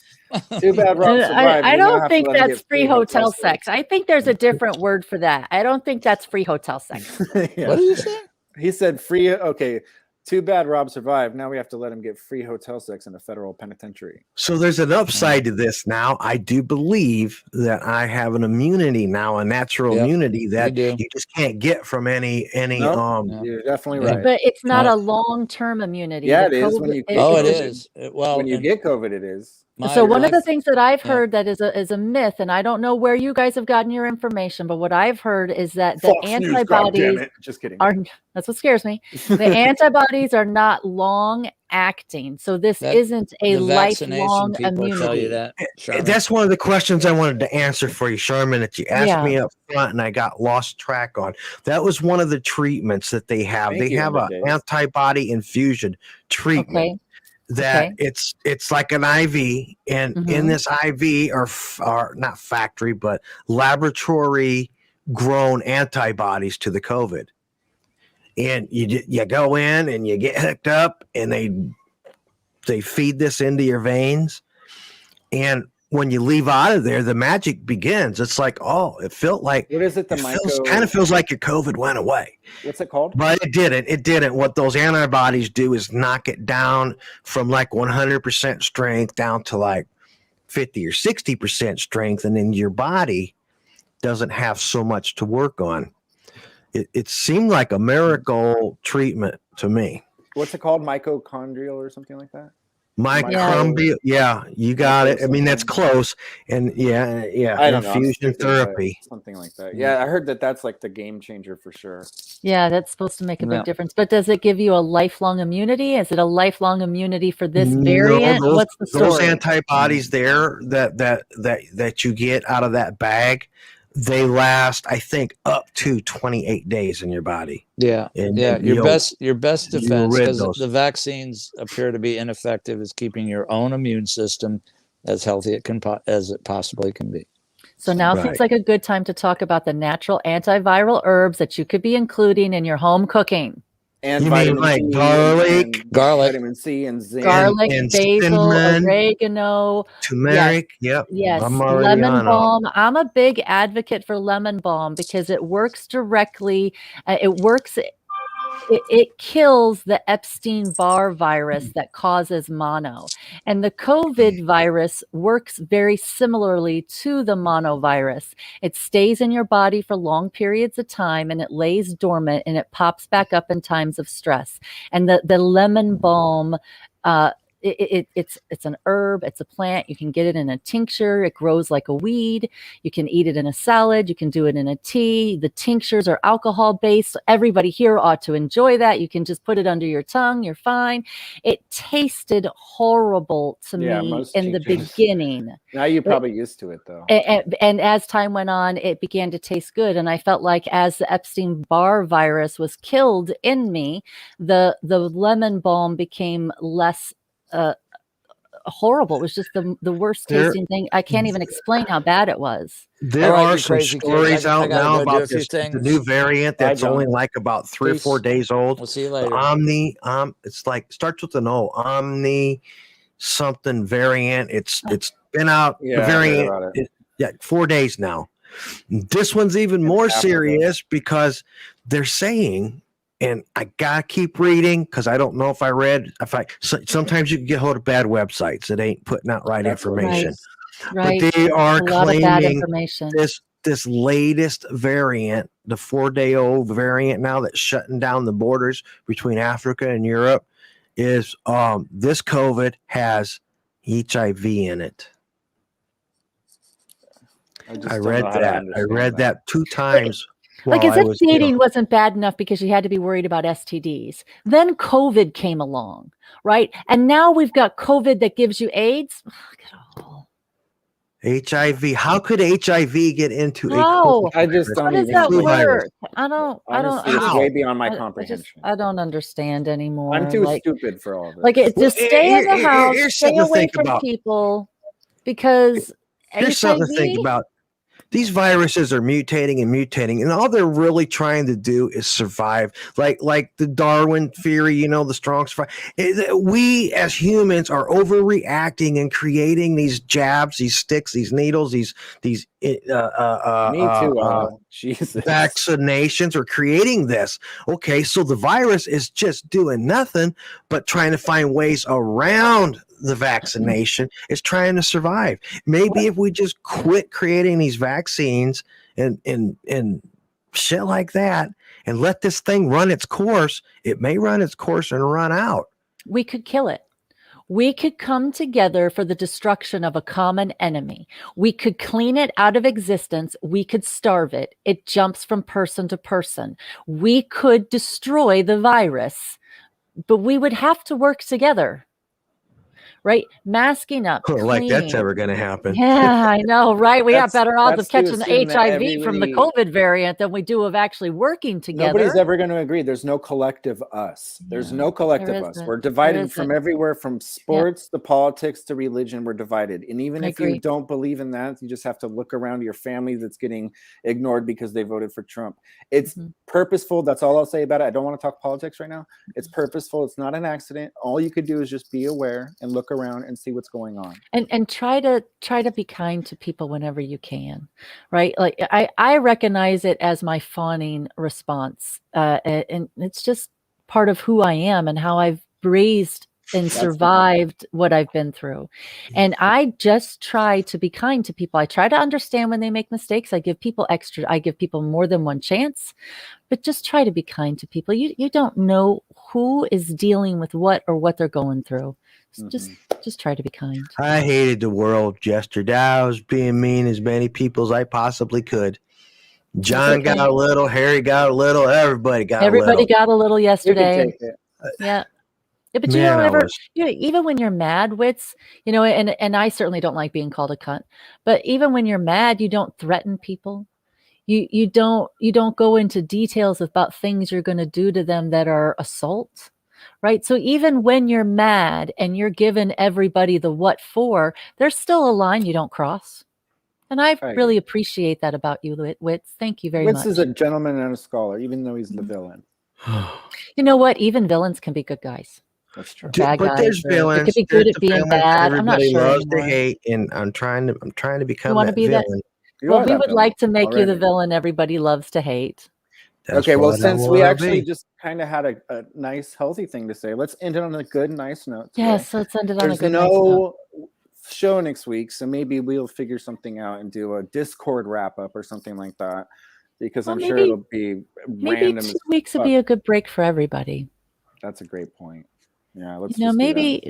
Too bad Rob survived. I don't think that's free hotel sex. I think there's a different word for that. I don't think that's free hotel sex. Yeah. What did you say? He said free. Okay. Too bad Rob survived. Now we have to let him get free hotel sex in a federal penitentiary. So there's an upside to this now. I do believe that I have an immunity now, a natural immunity that you just can't get from any. You're definitely right. But it's not a long-term immunity. Yeah, The it is COVID, when you. It is. Well, when you get COVID, it is. So one of the things that I've heard that is a myth, and I don't know where you guys have gotten your information, but what I've heard is that the antibodies just kidding. That's what scares me. The antibodies are not long acting. So this isn't a lifelong immunity. Tell you that, that's one of the questions I wanted to answer for you, Charmin, that you asked me up front and I got lost track on. That was one of the treatments that they have. They have an antibody infusion treatment. Okay. That it's like an IV, and in this IV are not factory but laboratory grown antibodies to the COVID, and you go in and you get hooked up, and they feed this into your veins, and when you leave out of there, the magic begins. It's like, it felt like what is it? Kind of feels like your COVID went away. What's it called? But it didn't. It didn't. What those antibodies do is knock it down from like 100% strength down to like 50 or 60% strength, and then your body doesn't have so much to work on. It seemed like a miracle treatment to me. What's it called? Mitochondrial or something like that? Microbial, you got it. I mean, that's close. And I don't infusion therapy, something like that. Yeah, I heard that's like the game changer for sure. Yeah, that's supposed to make a big difference. But does it give you a lifelong immunity? Is it a lifelong immunity for this variant? What's the story? Those antibodies there that you get out of that bag, they last, I think, up to 28 days in your body. Your best defense, because the vaccines appear to be ineffective, is keeping your own immune system as healthy as it possibly can be. So now seems like a good time to talk about the natural antiviral herbs that you could be including in your home cooking. And you mean like garlic, vitamin C, and zinc, garlic, and basil, cinnamon, oregano, turmeric. Yes, lemon balm. I'm a big advocate for lemon balm because it works directly. It kills the Epstein-Barr virus that causes mono. And the COVID virus works very similarly to the monovirus. It stays in your body for long periods of time, and it lays dormant, and it pops back up in times of stress. And the lemon balm, it's an herb, it's a plant. You can get it in a tincture. It grows like a weed. You can eat it in a salad. You can do it in a tea. The tinctures are alcohol based. Everybody here ought to enjoy that. You can just put it under your tongue. You're fine. It tasted horrible to me in the beginning. Now you're probably used to it though. And as time went on, it began to taste good. And I felt like as the Epstein-Barr virus was killed in me, the lemon balm became less horrible. It was just the worst tasting thing. I can't even explain how bad it was. There are some stories out now about the new variant that's only like about 3 or 4 days old. We'll see you later. It's like starts with an O. Omni something variant. It's been out. Yeah, variant. 4 days now. This one's even more serious because they're saying. And I gotta keep reading because I don't know if sometimes you can get hold of bad websites that ain't putting out information. Right. But they are claiming this latest variant, the 4-day-old variant now that's shutting down the borders between Africa and Europe, is this COVID has HIV in it. I read that 2 times. Like as if dating wasn't bad enough because you had to be worried about STDs. Then COVID came along, right? And now we've got COVID that gives you AIDS. HIV. How could HIV get into a I just don't. How does that work? I don't. It's way beyond my comprehension. I don't understand anymore. I'm too stupid for all this. Like just stay in the house, stay away from people, because here's something to think about. These viruses are mutating and mutating, and all they're really trying to do is survive. Like the Darwin theory, the strong survive. We as humans are overreacting and creating these jabs, these sticks, these needles, these Me too. Jesus. vaccinations. Are creating this. Okay, so the virus is just doing nothing but trying to find ways around the vaccination. Is trying to survive. Maybe if we just quit creating these vaccines and shit like that and let this thing run its course, it may run its course and run out. We could kill it. We could come together for the destruction of a common enemy. We could clean it out of existence. We could starve it. It jumps from person to person. We could destroy the virus, but we would have to work together. Right? Masking up. Like that's ever going to happen. Yeah, I know, right? We have better odds of catching HIV from the COVID variant than we do of actually working together. Nobody's ever going to agree. There's no collective us. There's no collective us. We're divided from everywhere, from sports to politics to religion. We're divided. And even if you don't believe in that, you just have to look around your family that's getting ignored because they voted for Trump. It's purposeful. That's all I'll say about it. I don't want to talk politics right now. It's purposeful. It's not an accident. All you could do is just be aware and look around and see what's going on, and try to be kind to people whenever you can, right? Like I recognize it as my fawning response, and it's just part of who I am and how I've raised and survived what I've been through. And I just try to be kind to people. I try to understand when they make mistakes. I give people more than one chance, but just try to be kind to people. You don't know who is dealing with what or what they're going through. Just try to be kind. I hated the world yesterday. I was being mean as many people as I possibly could. John got a little, Harry got a little, everybody got a little. Got a little yesterday. Yeah. Yeah, but even when you're mad, Wits, and I certainly don't like being called a cunt, but even when you're mad, you don't threaten people. You don't go into details about things you're going to do to them that are assault. Right. So even when you're mad and you're giving everybody the what for, there's still a line you don't cross. And I really appreciate that about you, Wits. Thank you very much. Wits is a gentleman and a scholar, even though he's the villain. You know what? Even villains can be good guys. That's true. Bad guys. There's villains. They could be good at being bad. I'm not sure. Loves to hate, and I'm trying to become that villain. Well, we would like to make you the villain everybody loves to hate. Okay, well, since we actually just kind of had a nice, healthy thing to say, let's end it on a good, nice note today. Yes, let's end it on a good, nice There's note. no show next week, so maybe we'll figure something out and do a Discord wrap-up or something like that, because I'm sure it'll be random. Maybe 2 weeks would be a good break for everybody. That's a great point. Yeah, let's maybe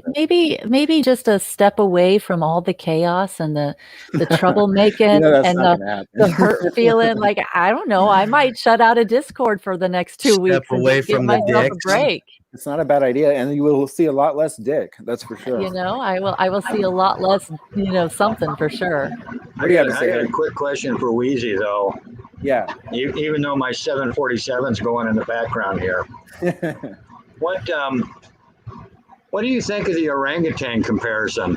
just a step away from all the chaos and the troublemaking and the hurt feeling. Like, I don't know, I might shut out a Discord for the next 2 weeks. Step away from the dick. Break. It's not a bad idea, and you will see a lot less dick. That's for sure. I will see a lot less. Something for sure. I got a quick question for Wheezy though. Yeah. Even though my 747's going in the background here, what do you think of the orangutan comparison?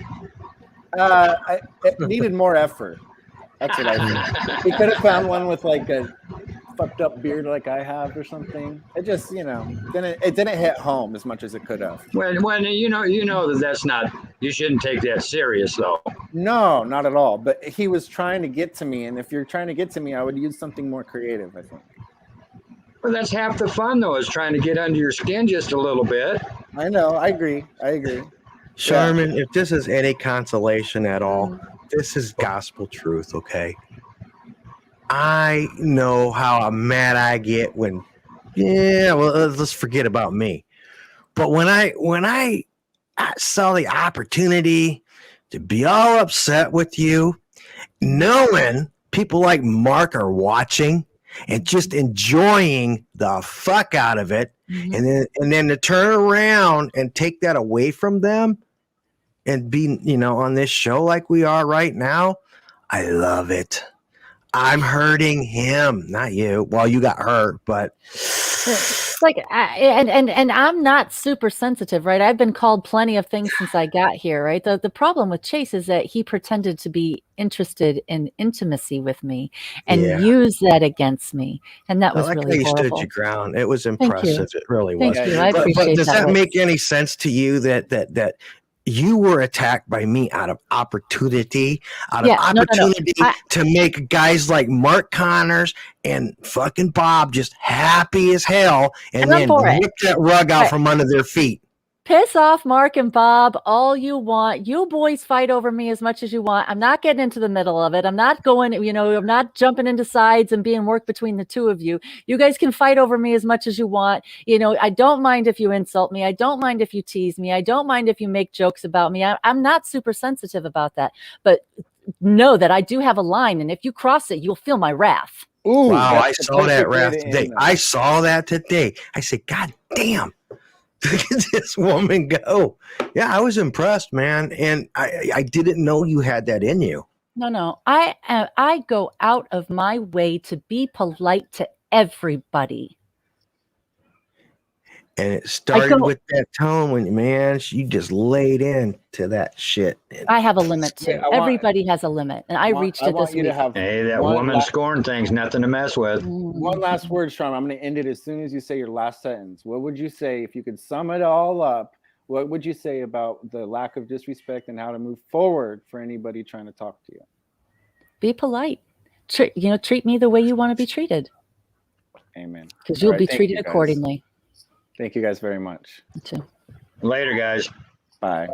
It needed more effort. That's what I think. We could have found one with like a fucked up beard like I have or something. It just, it didn't hit home as much as it could have. When you know that's not, you shouldn't take that serious though. No, not at all. But he was trying to get to me, and if you're trying to get to me, I would use something more creative, I think. Well, that's half the fun though, is trying to get under your skin just a little bit. I know. I agree. Sharman, if this is any consolation at all, this is gospel truth, okay? I know how mad I get when, let's forget about me. But when I saw the opportunity to be all upset with you, knowing people like Mark are watching and just enjoying the fuck out of it, and then to turn around and take that away from them and be, on this show like we are right now, I love it. I'm hurting him, not you. Well, you got hurt, but it's like, and I'm not super sensitive, right? I've been called plenty of things since I got here, right? The problem with Chase is that he pretended to be interested in intimacy with me and use that against me, and that was I like really how you horrible. stood your ground. It was Thank you. impressive. It really was. Thank you. I appreciate but does that Wits. make any sense to you that you were attacked by me out of opportunity, to make guys like Mark Connors and fucking Bob just happy as hell, and then rip that rug out from under their feet? Piss off Mark and Bob all you want. You boys fight over me as much as you want. I'm not getting into the middle of it. I'm not going, I'm not jumping into sides and being worked between the two of you. You guys can fight over me as much as you want. I don't mind if you insult me. I don't mind if you tease me. I don't mind if you make jokes about me. I'm not super sensitive about that. But know that I do have a line, and if you cross it, you'll feel my wrath. Ooh, wow, I saw that wrath today. I saw that today. I said, God damn. Look at this woman go. Yeah, I was impressed, man. And I didn't know you had that in you. No. I go out of my way to be polite to everybody. And it started with that tone when, man, you just laid into that shit. I have a limit too. Everybody has a limit, and I reached it this week. Hey, that woman scorn thing's nothing to mess with. One last word, Sean. I'm going to end it as soon as you say your last sentence. What would you say if you could sum it all up? What would you say about the lack of disrespect and how to move forward for anybody trying to talk to you? Be polite. Treat me the way you want to be treated. Amen. Because you'll be treated accordingly. Thank you guys very much. You too. Later, guys. Bye.